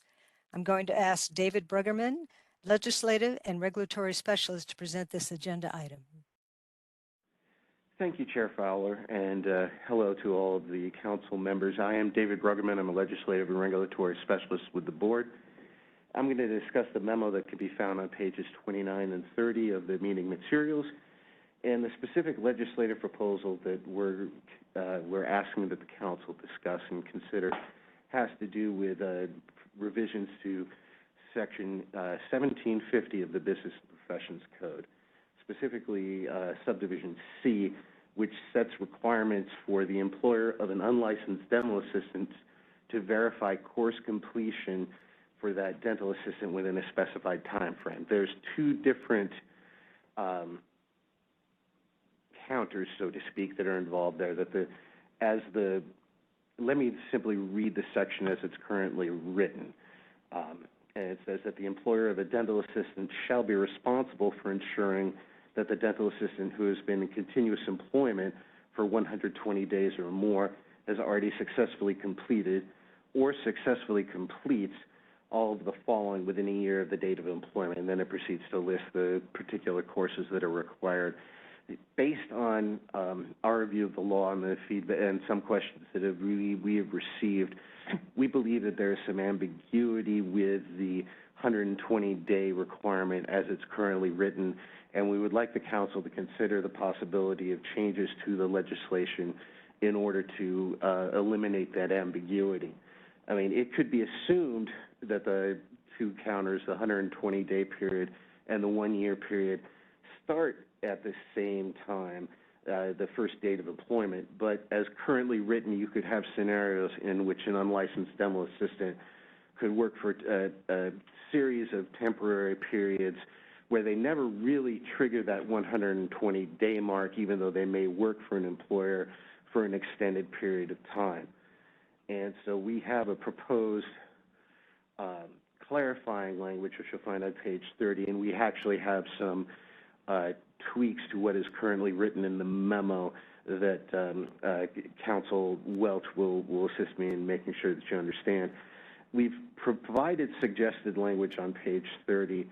I'm going to ask David Bruggerman, Legislative and Regulatory Specialist, to present this agenda item. Thank you, Chair Fowler, and hello to all of the council members. I am David Bruggerman. I'm a Legislative and Regulatory Specialist with the Board. I'm going to discuss the memo that can be found on pages 29 and 30 of the meeting materials, and the specific legislative proposal that we're asking that the council discuss and consider has to do with revisions to Section 1750 of the Business and Professions Code, specifically Subdivision C, which sets requirements for the employer of an unlicensed dental assistant to verify course completion for that dental assistant within a specified time frame. There's two different counters, so to speak, that are involved there. Let me simply read the section as it's currently written. And it says that the employer of a dental assistant shall be responsible for ensuring that the dental assistant who has been in continuous employment for 120 days or more has already successfully completed or successfully completes all of the following within a year of the date of employment, and then it proceeds to list the particular courses that are required. Based on our review of the law and the feedback and some questions that we have received, we believe that there is some ambiguity with the 120-day requirement as it's currently written, and we would like the council to consider the possibility of changes to the legislation in order to eliminate that ambiguity. I mean, it could be assumed that the two counters, the 120-day period and the 1-year period, start at the same time, the first date of employment. But as currently written, you could have scenarios in which an unlicensed dental assistant could work for a series of temporary periods where they never really trigger that 120-day mark, even though they may work for an employer for an extended period of time. And so we have a proposed clarifying language, which you'll find on page 30, and we actually have some tweaks to what is currently written in the memo that Counsel Welch will assist me in making sure that you understand. We've provided suggested language on page 30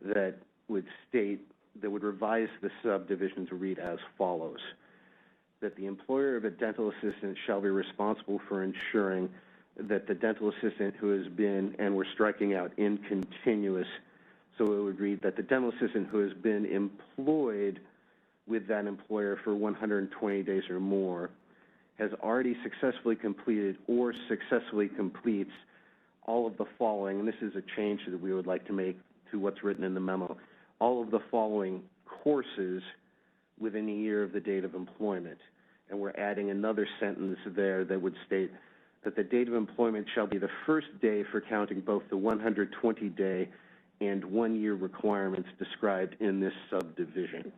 that would state, that would revise the subdivision to read as follows: that the employer of a dental assistant shall be responsible for ensuring that the dental assistant who has been, and we're striking out in continuous, so it would read that the dental assistant who has been employed with that employer for 120 days or more has already successfully completed or successfully completes all of the following, and this is a change that we would like to make to what's written in the memo, all of the following courses within a year of the date of employment. And we're adding another sentence there that would state that the date of employment shall be the first day for counting both the 120-day and 1-year requirements described in this subdivision.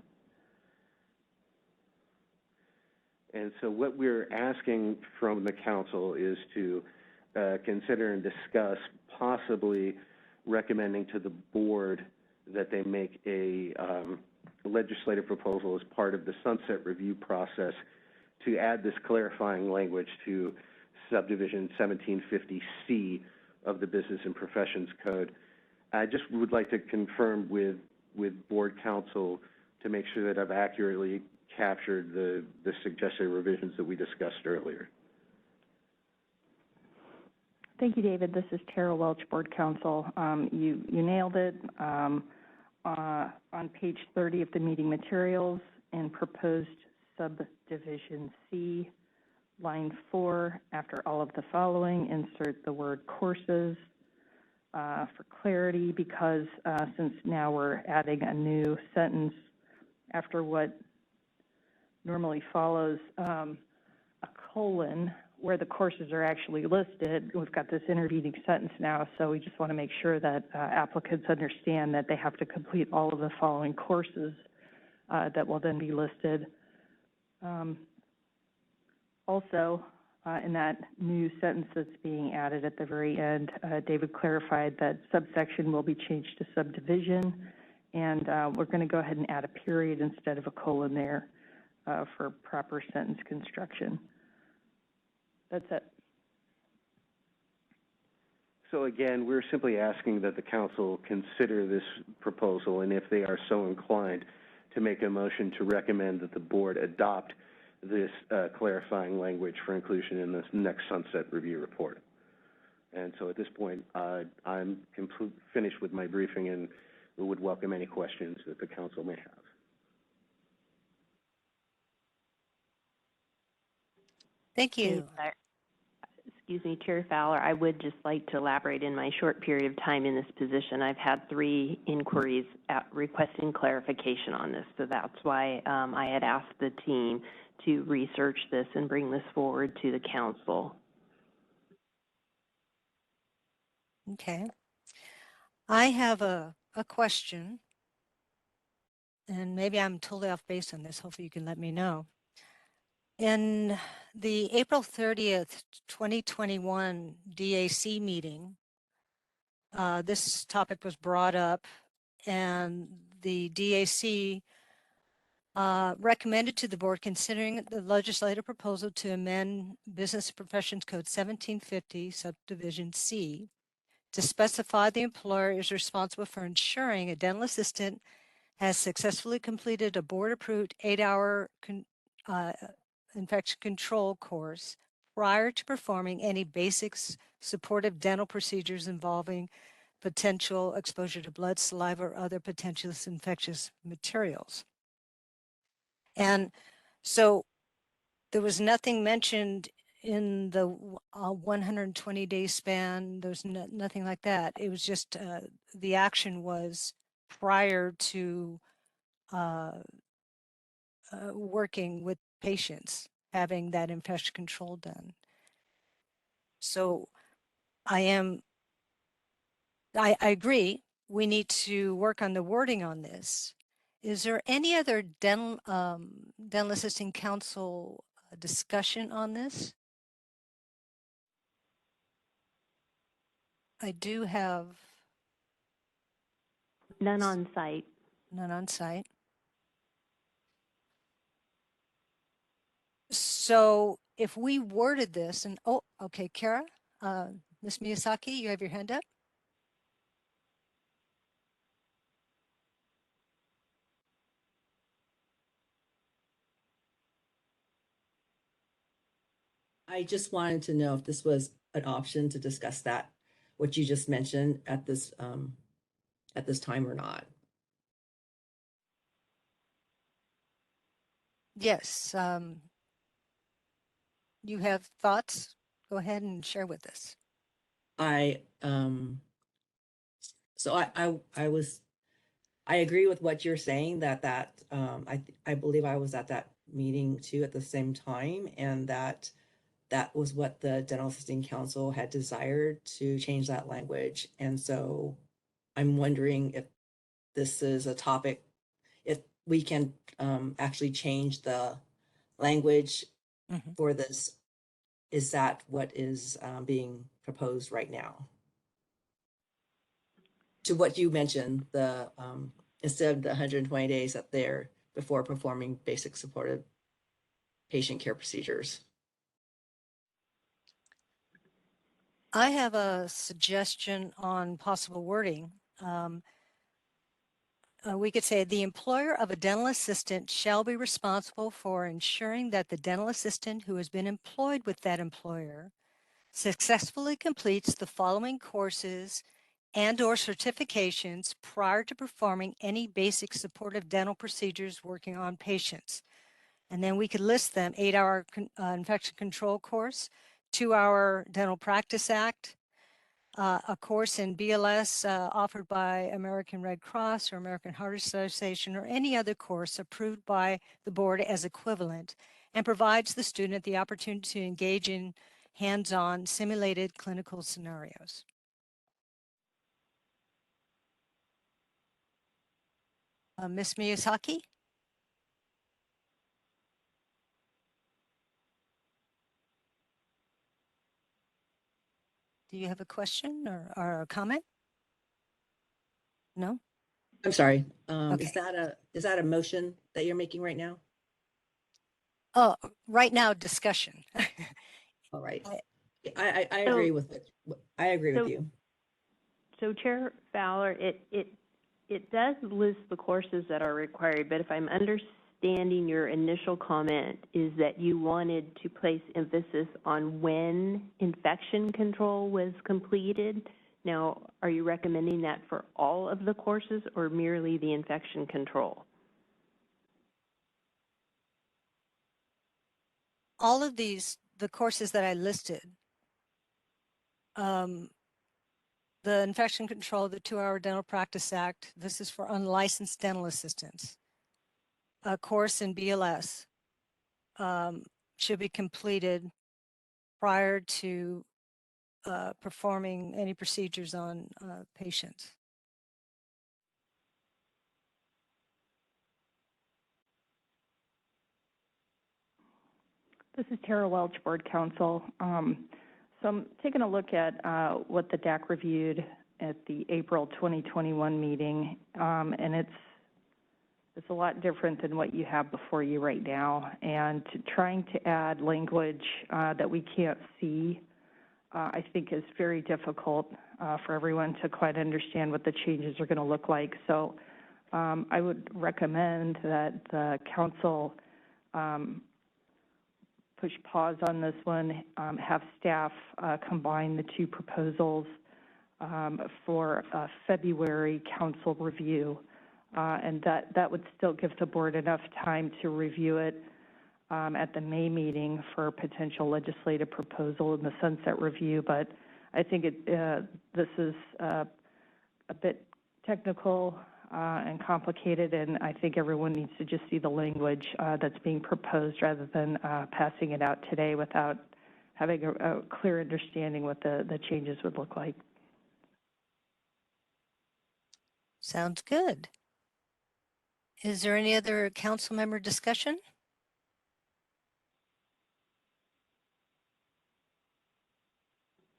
And so what we're asking from the council is to consider and discuss possibly recommending to the board that they make a legislative proposal as part of the sunset review process to add this clarifying language to subdivision 1750C of the Business and Professions Code. I just would like to confirm with board counsel to make sure that I've accurately captured the suggested revisions that we discussed earlier. Thank you, David. This is Tara Welch, Board Counsel. You nailed it. On page 30 of the meeting materials, in proposed subdivision C, line 4, after all of the following, insert the word courses for clarity, because since now we're adding a new sentence after what normally follows a colon, where the courses are actually listed. We've got this intervening sentence now, so we just want to make sure that applicants understand that they have to complete all of the following courses that will then be listed. Also, in that new sentence that's being added at the very end, David clarified that subsection will be changed to subdivision, and we're going to go ahead and add a period instead of a colon there for proper sentence construction. That's it. So again, we're simply asking that the council consider this proposal, and if they are so inclined, to make a motion to recommend that the board adopt this clarifying language for inclusion in this next sunset review report. And so at this point, I'm finished with my briefing, and we would welcome any questions that the council may have. Thank you. Excuse me, Chair Fowler, I would just like to elaborate. In my short period of time in this position, I've had 3 inquiries requesting clarification on this. So that's why I had asked the team to research this and bring this forward to the council. Okay. I have a question, and maybe I'm totally off base on this. Hopefully you can let me know. In the April 30th, 2021 DAC meeting, this topic was brought up, and the DAC recommended to the board considering the legislative proposal to amend Business and Professions Code 1750, subdivision C, to specify the employer is responsible for ensuring a dental assistant has successfully completed a board-approved 8-hour infection control course prior to performing any basics supportive dental procedures involving potential exposure to blood, saliva, or other potentially infectious materials. And so There was nothing mentioned in the 120-day span. There's nothing like that. It was just the action was prior to working with patients, having that infection control done. So I agree, we need to work on the wording on this. Is there any other dental assisting council discussion on this? I do have None on site. none on site. So if we worded this and, oh, okay, Kara, Ms. Miyazaki, you have your hand up? I just wanted to know if this was an option to discuss that, what you just mentioned at this time or not. Yes. You have thoughts? Go ahead and share with us. I agree with what you're saying that I believe I was at that meeting too at the same time, and that was what the Dental Assisting Council had desired, to change that language. And so I'm wondering if this is a topic, if we can actually change the language for this. Is that what is being proposed right now? To what you mentioned, the instead of the 120 days up there before performing basic supportive patient care procedures. I have a suggestion on possible wording. We could say the employer of a dental assistant shall be responsible for ensuring that the dental assistant who has been employed with that employer successfully completes the following courses and/or certifications prior to performing any basic supportive dental procedures working on patients. And then we could list them: 8-hour infection control course, 2-hour dental practice act, a course in BLS offered by American Red Cross or American Heart Association, or any other course approved by the board as equivalent, and provides the student the opportunity to engage in hands-on simulated clinical scenarios. Ms. Miyazaki? Do you have a question or a comment? No? I'm sorry. Okay. Is that a motion that you're making right now? Oh, right now, discussion. All right. I agree with it. I agree with you. So Chair Fowler, it does list the courses that are required, but if I'm understanding your initial comment is that you wanted to place emphasis on when infection control was completed. Now, are you recommending that for all of the courses or merely the infection control? All of these, the courses that I listed, the infection control, the 2-hour dental practice act, this is for unlicensed dental assistants. A course in BLS should be completed prior to performing any procedures on patients. This is Tara Welch, Board Counsel. So I'm taking a look at what the DAC reviewed at the April 2021 meeting, and it's a lot different than what you have before you right now. And trying to add language that we can't see, I think is very difficult for everyone to quite understand what the changes are going to look like. So I would recommend that the council push pause on this one, have staff combine the two proposals for a February council review, and that would still give the board enough time to review it at the May meeting for potential legislative proposal in the sunset review, but I think this is a bit technical and complicated, and I think everyone needs to just see the language that's being proposed rather than passing it out today without having a clear understanding what the changes would look like. Sounds good. Is there any other council member discussion?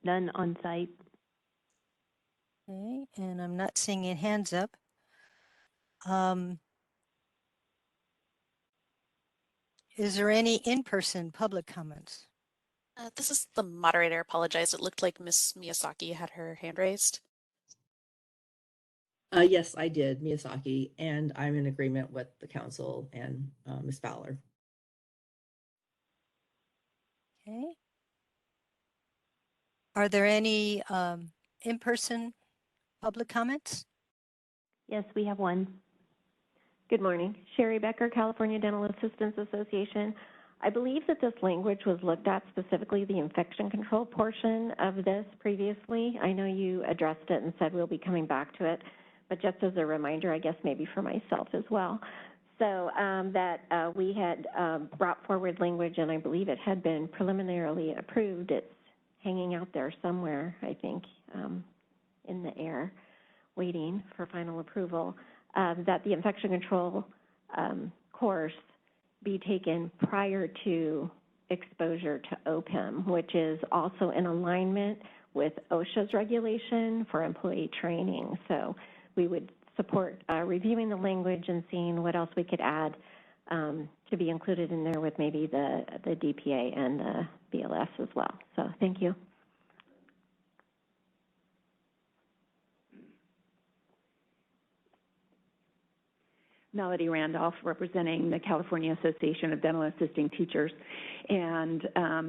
None on site. Okay, and I'm not seeing any hands up. Is there any in-person public comments? This is the moderator. Apologize. It looked like Miss Miyazaki had her hand raised. Yes, I did, Miyazaki, and I'm in agreement with the council and Ms. Fowler. Okay. Are there any in-person public comments? Yes, we have one. Good morning. Sherry Becker, California Dental Assistants Association. I believe that this language was looked at, specifically the infection control portion of this previously. I know you addressed it and said we'll be coming back to it, but just as a reminder, I guess maybe for myself as well. So that we had brought forward language, and I believe it had been preliminarily approved. It's hanging out there somewhere, I think, in the air, waiting for final approval, that the infection control course be taken prior to exposure to OPEM, which is also in alignment with OSHA's regulation for employee training. So we would support reviewing the language and seeing what else we could add to be included in there with maybe the DPA and the BLS as well. So thank you. Melody Randolph, representing the California Association of Dental Assisting Teachers. And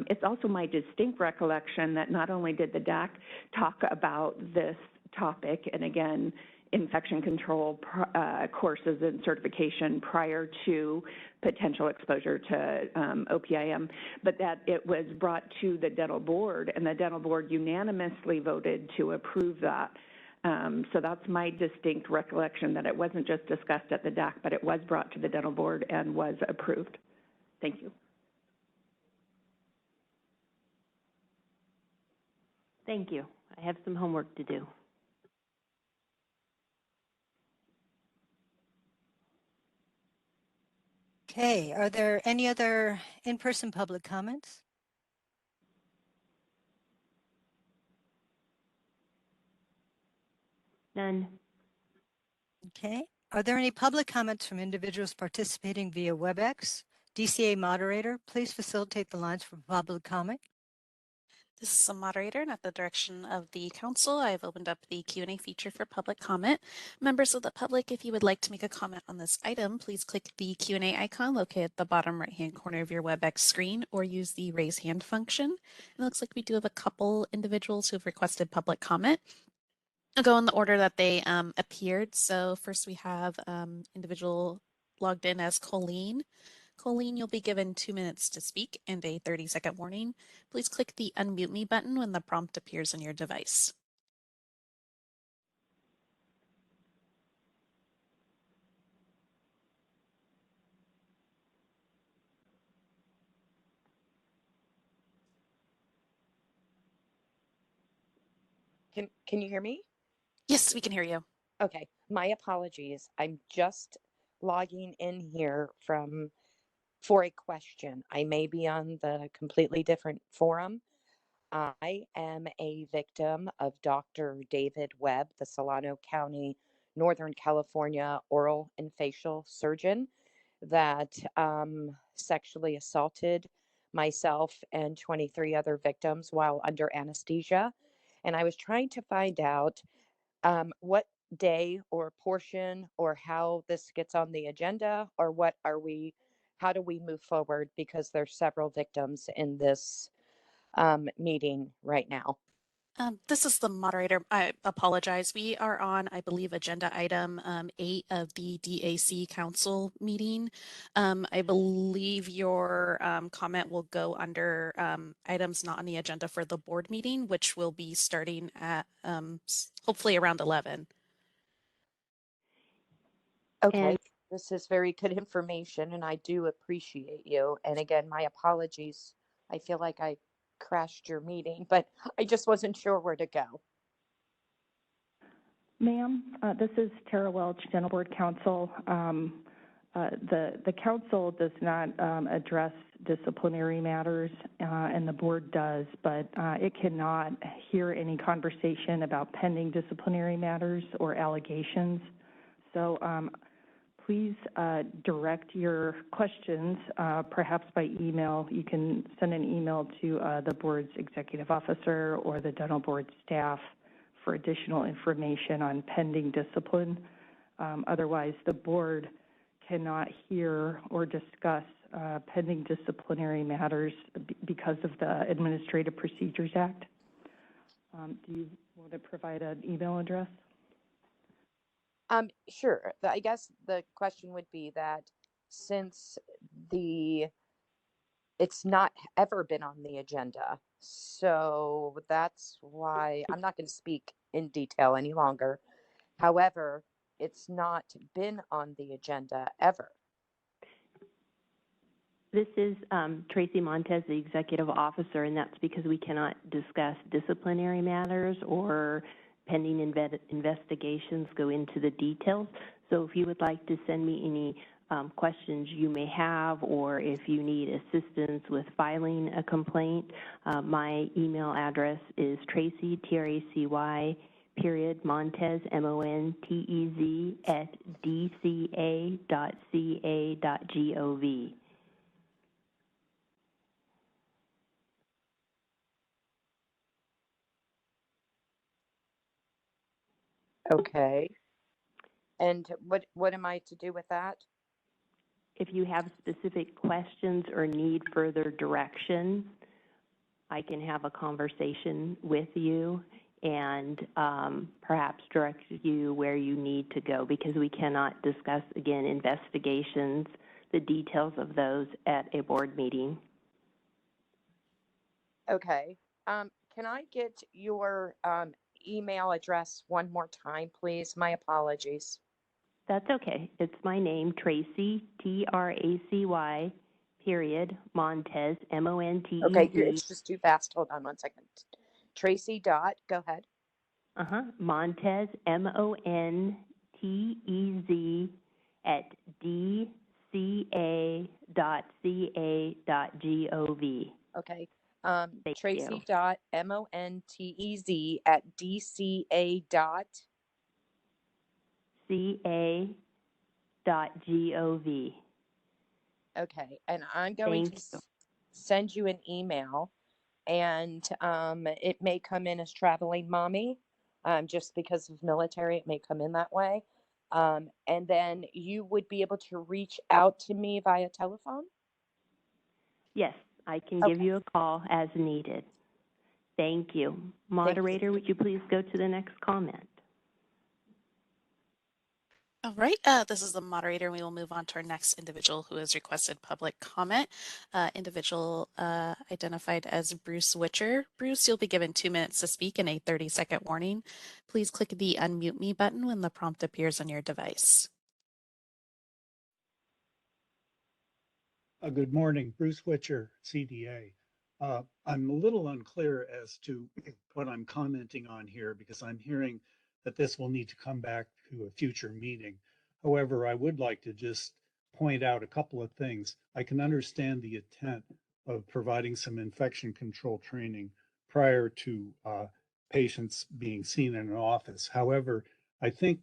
it's also my distinct recollection that not only did the DAC talk about this topic, and again, infection control courses and certification prior to potential exposure to OPIM, but that it was brought to the dental board, and the dental board unanimously voted to approve that. So that's my distinct recollection, that it wasn't just discussed at the DAC, but it was brought to the dental board and was approved. Thank you. Thank you. I have some homework to do. Okay, are there any other in-person public comments? None. Okay. Are there any public comments from individuals participating via WebEx? DCA moderator, please facilitate the lines for public comment. This is a moderator, and at the direction of the council, I've opened up the Q&A feature for public comment. Members of the public, if you would like to make a comment on this item, please click the Q&A icon located at the bottom right-hand corner of your WebEx screen, or use the raise hand function. It looks like we do have a couple individuals who have requested public comment. I'll go in the order that they appeared. So first we have individual logged in as Colleen. Colleen, you'll be given 2 minutes to speak and a 30-second warning. Please click the unmute me button when the prompt appears on your device. Can you hear me? Yes, we can hear you. Okay, my apologies. I'm just logging in here for a question. I may be on the completely different forum. I am a victim of Dr. David Webb, the Solano County, Northern California oral and facial surgeon that sexually assaulted myself and 23 other victims while under anesthesia. And I was trying to find out what day or portion or how this gets on the agenda, or how do we move forward, because there's several victims in this meeting right now. This is the moderator. I apologize. We are on, I believe, agenda item 8 of the DAC council meeting. I believe your comment will go under items not on the agenda for the board meeting, which will be starting at hopefully around 11. Okay, this is very good information, and I do appreciate you. And again, my apologies. I feel like I crashed your meeting, but I just wasn't sure where to go. Ma'am, this is Tara Welch, Dental Board Counsel. The council does not address disciplinary matters, and the board does, but it cannot hear any conversation about pending disciplinary matters or allegations. So please direct your questions, perhaps by email. You can send an email to the board's executive officer or the dental board staff for additional information on pending discipline. Otherwise, the board cannot hear or discuss pending disciplinary matters because of the Administrative Procedures Act. Do you want to provide an email address? Sure. I guess the question would be that since it's not ever been on the agenda, so that's why I'm not going to speak in detail any longer. However, it's not been on the agenda ever. This is Tracy Montez, the executive officer, and that's because we cannot discuss disciplinary matters or pending investigations go into the details. So if you would like to send me any questions you may have, or if you need assistance with filing a complaint, my email address is Tracy, T-R-A-C-Y, period, Montez, M-O-N-T-E-Z, at dca.ca.gov. Okay. And what am I to do with that? If you have specific questions or need further direction, I can have a conversation with you and perhaps direct you where you need to go, because we cannot discuss, again, investigations, the details of those at a board meeting. Okay. Can I get your email address one more time, please? My apologies. That's okay. It's my name, Tracy, T-R-A-C-Y, period, Montez, M-O-N-T-E-Z. Okay, it's just too fast. Hold on one second. Tracy dot, go ahead. Montez, M-O-N-T-E-Z, at dca.ca.gov. Okay. Tracy dot, M-O-N-T-E-Z, at dca dot ca.gov. Okay, and I'm going to send you an email, and it may come in as traveling mommy, just because of military, it may come in that way. And then you would be able to reach out to me via telephone? Yes, I can give you a call as needed. Thank you. Moderator, would you please go to the next comment? All right, this is the moderator, and we will move on to our next individual who has requested public comment. Individual identified as Bruce Witcher. Bruce, you'll be given 2 minutes to speak and a 30-second warning. Please click the unmute me button when the prompt appears on your device. Good morning, Bruce Witcher, CDA. I'm a little unclear as to what I'm commenting on here, because I'm hearing that this will need to come back to a future meeting. However, I would like to just point out a couple of things. I can understand the intent of providing some infection control training prior to patients being seen in an office. However, I think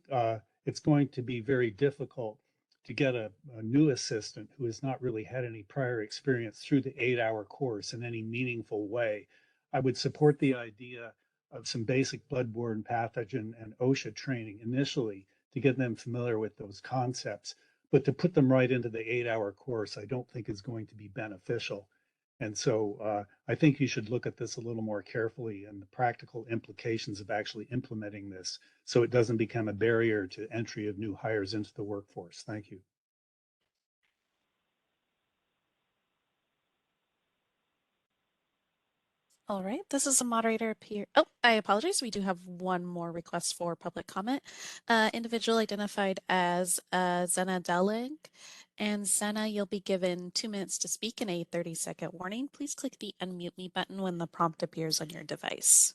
it's going to be very difficult to get a new assistant who has not really had any prior experience through the 8-hour course in any meaningful way. I would support the idea of some basic bloodborne pathogen and OSHA training initially to get them familiar with those concepts, but to put them right into the 8-hour course, I don't think is going to be beneficial. And so I think you should look at this a little more carefully and the practical implications of actually implementing this so it doesn't become a barrier to entry of new hires into the workforce. Thank you. All right, this is a moderator appear. Oh, I apologize. We do have one more request for public comment. Individual identified as Zena Delling. And Zena, you'll be given 2 minutes to speak and a 30-second warning. Please click the unmute me button when the prompt appears on your device.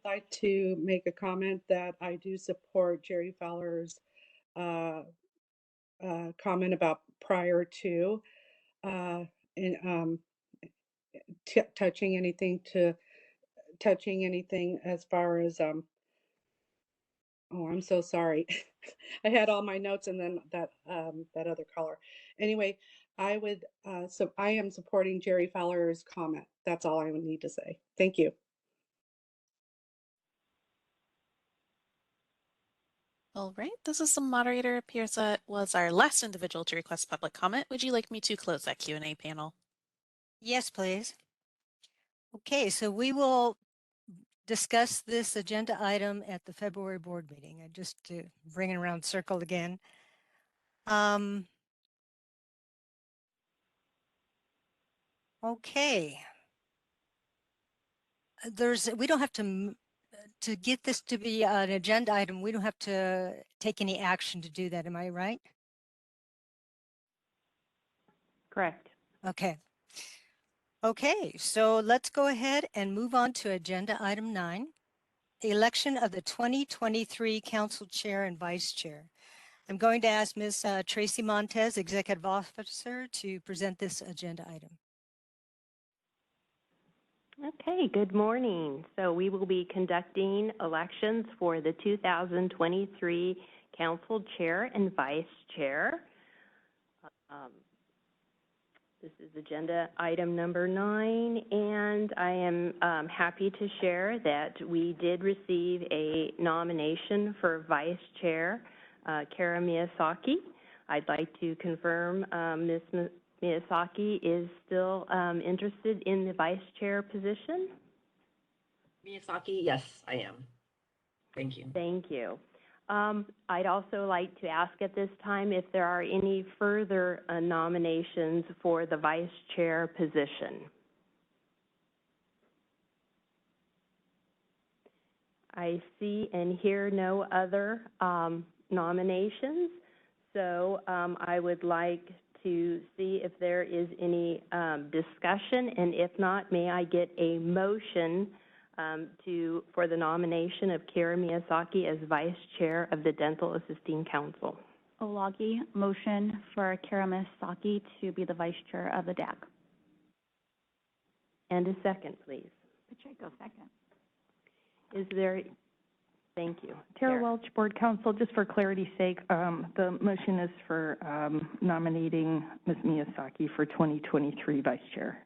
I'd like to make a comment that I do support Jerry Fowler's comment about prior to in touching anything as far as oh, I'm so sorry. I had all my notes and then that other caller. Anyway, so I am supporting Jerry Fowler's comment. That's all I would need to say. Thank you. All right, this is the moderator appears that was our last individual to request public comment. Would you like me to close that Q&A panel? Yes, please. Okay, so we will discuss this agenda item at the February board meeting. And just to bring it around circle again. Okay. We don't have to get this to be an agenda item. We don't have to take any action to do that. Am I right? Correct. Okay. Okay, so let's go ahead and move on to agenda item 9, election of the 2023 council chair and vice chair. I'm going to ask Ms. Tracy Montez, Executive Officer, to present this agenda item. Okay, good morning. So we will be conducting elections for the 2023 council chair and vice chair. This is agenda item number 9, and I am happy to share that we did receive a nomination for vice chair, Kara Miyazaki. I'd like to confirm Ms. Miyazaki is still interested in the vice chair position. Miyazaki, yes, I am. Thank you. Thank you. I'd also like to ask at this time if there are any further nominations for the vice chair position. I see and hear no other nominations, so I would like to see if there is any discussion, and if not, may I get a motion for the nomination of Kara Miyazaki as Vice Chair of the Dental Assisting Council. Olagi, motion for Kara Miyazaki to be the Vice Chair of the DAC. And a second, please. Pacheco, second. Is there, thank you. Tara Welch, Board Counsel, just for clarity's sake, the motion is for nominating Ms. Miyazaki for 2023 Vice Chair.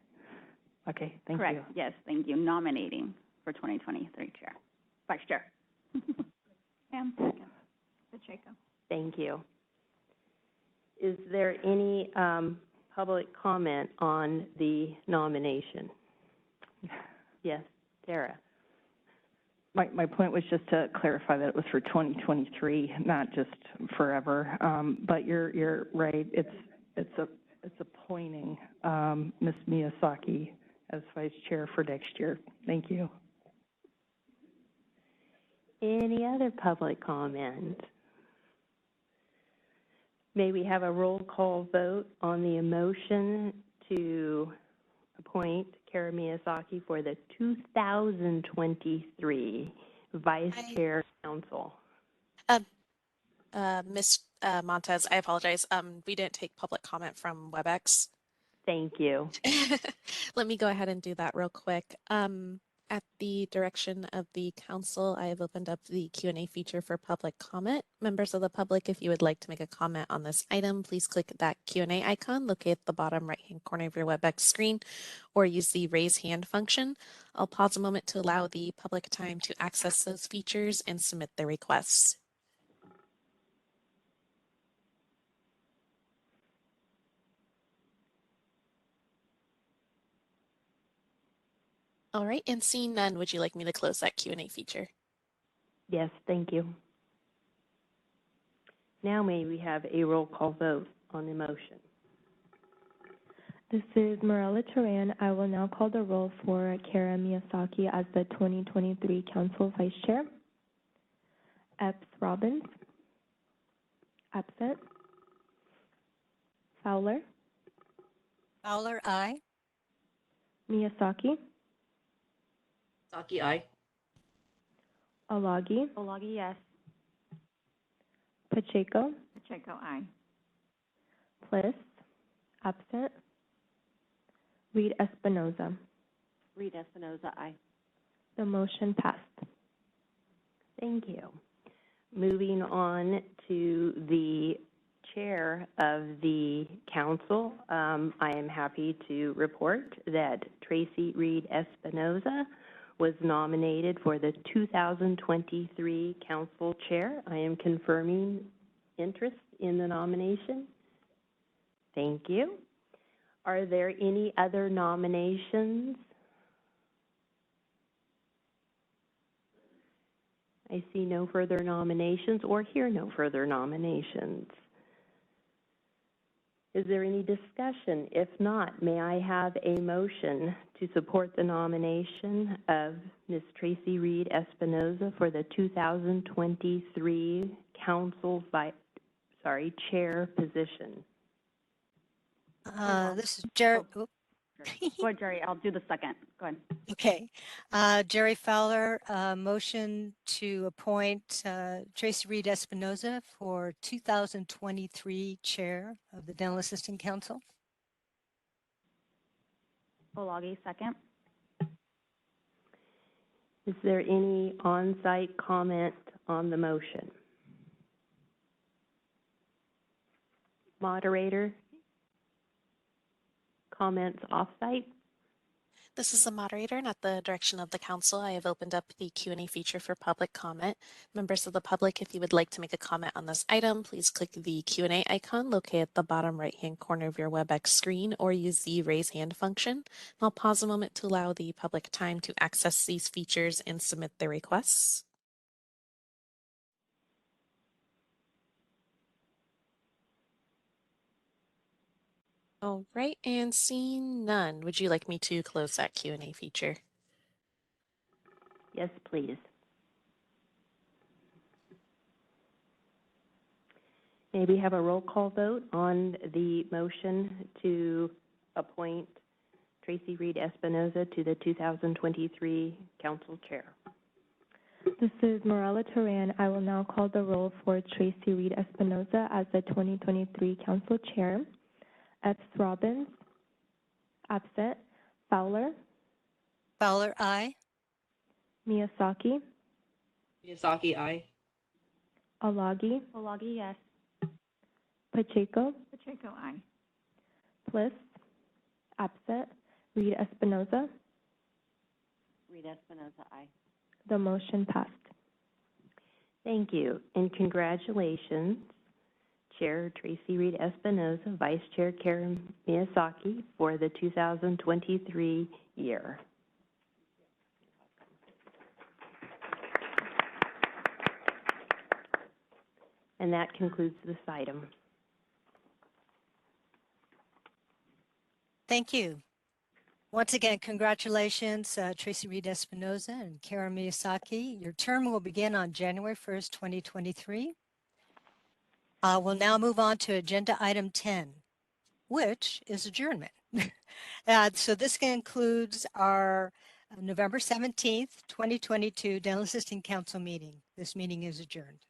Okay, thank you. Correct, yes, thank you. Nominating for 2023 Chair, Vice Chair. And second, Pacheco. Thank you. Is there any public comment on the nomination? Yes, Tara. My point was just to clarify that it was for 2023, not just forever. But you're right. It's appointing Ms. Miyazaki as Vice Chair for next year. Thank you. Any other public comment? May we have a roll call vote on the motion to appoint Kara Miyazaki for the 2023 Vice Chair Council? Ms. Montez, I apologize. We didn't take public comment from WebEx. Thank you. Let me go ahead and do that real quick. At the direction of the council, I have opened up the Q&A feature for public comment. Members of the public, if you would like to make a comment on this item, please click that Q&A icon located at the bottom right-hand corner of your WebEx screen, or use the raise hand function. I'll pause a moment to allow the public time to access those features and submit their requests. All right, and seeing none, would you like me to close that Q&A feature? Yes, thank you. Now may we have a roll call vote on the motion? This is Morella Turan. I will now call the roll for Kara Miyazaki as the 2023 Council Vice Chair. Epps Robbins. Absent. Fowler. Fowler, aye. Miyazaki. Saki, aye. Alagi. Olagi, yes. Pacheco. Pacheco, aye. Bliss. Absent. Reed Espinoza. Reed Espinoza, aye. The motion passed. Thank you. Moving on to the chair of the council, I am happy to report that Tracy Reed Espinoza was nominated for the 2023 council chair. I am confirming interest in the nomination. Thank you. Are there any other nominations? I see no further nominations or hear no further nominations. Is there any discussion? If not, may I have a motion to support the nomination of Ms. Tracy Reed Espinoza for the 2023 council chair position? This is Jerry. Go ahead, Jerry. I'll do the second. Go ahead. Okay. Jerry Fowler, motion to appoint Tracy Reed Espinoza for 2023 chair of the Dental Assisting Council. Olagi, second. Is there any on-site comment on the motion? Moderator, comments off-site? This is the moderator, and at the direction of the council, I have opened up the Q&A feature for public comment. Members of the public, if you would like to make a comment on this item, please click the Q&A icon located at the bottom right-hand corner of your WebEx screen or use the raise hand function. I'll pause a moment to allow the public time to access these features and submit their requests. All right, and seeing none, would you like me to close that Q&A feature? Yes, please. May we have a roll call vote on the motion to appoint Tracy Reed Espinoza to the 2023 council chair? This is Morella Turan. I will now call the roll for Tracy Reed Espinoza as the 2023 council chair. Epps Robbins. Absent. Fowler. Fowler, aye. Miyazaki. Miyazaki, aye. Alagi. Olagi, yes. Pacheco. Pacheco, aye. Bliss. Absent. Reed Espinoza. Reed Espinoza, aye. The motion passed. Thank you, and congratulations, Chair Tracy Reed Espinoza, Vice Chair Karen Miyazaki for the 2023 year. And that concludes this item. Thank you. Once again, congratulations, Tracy Reed Espinoza and Karen Miyazaki. Your term will begin on January 1st, 2023. We'll now move on to agenda item 10, which is adjournment. So this concludes our November 17th, 2022 Dental Assisting Council meeting. This meeting is adjourned.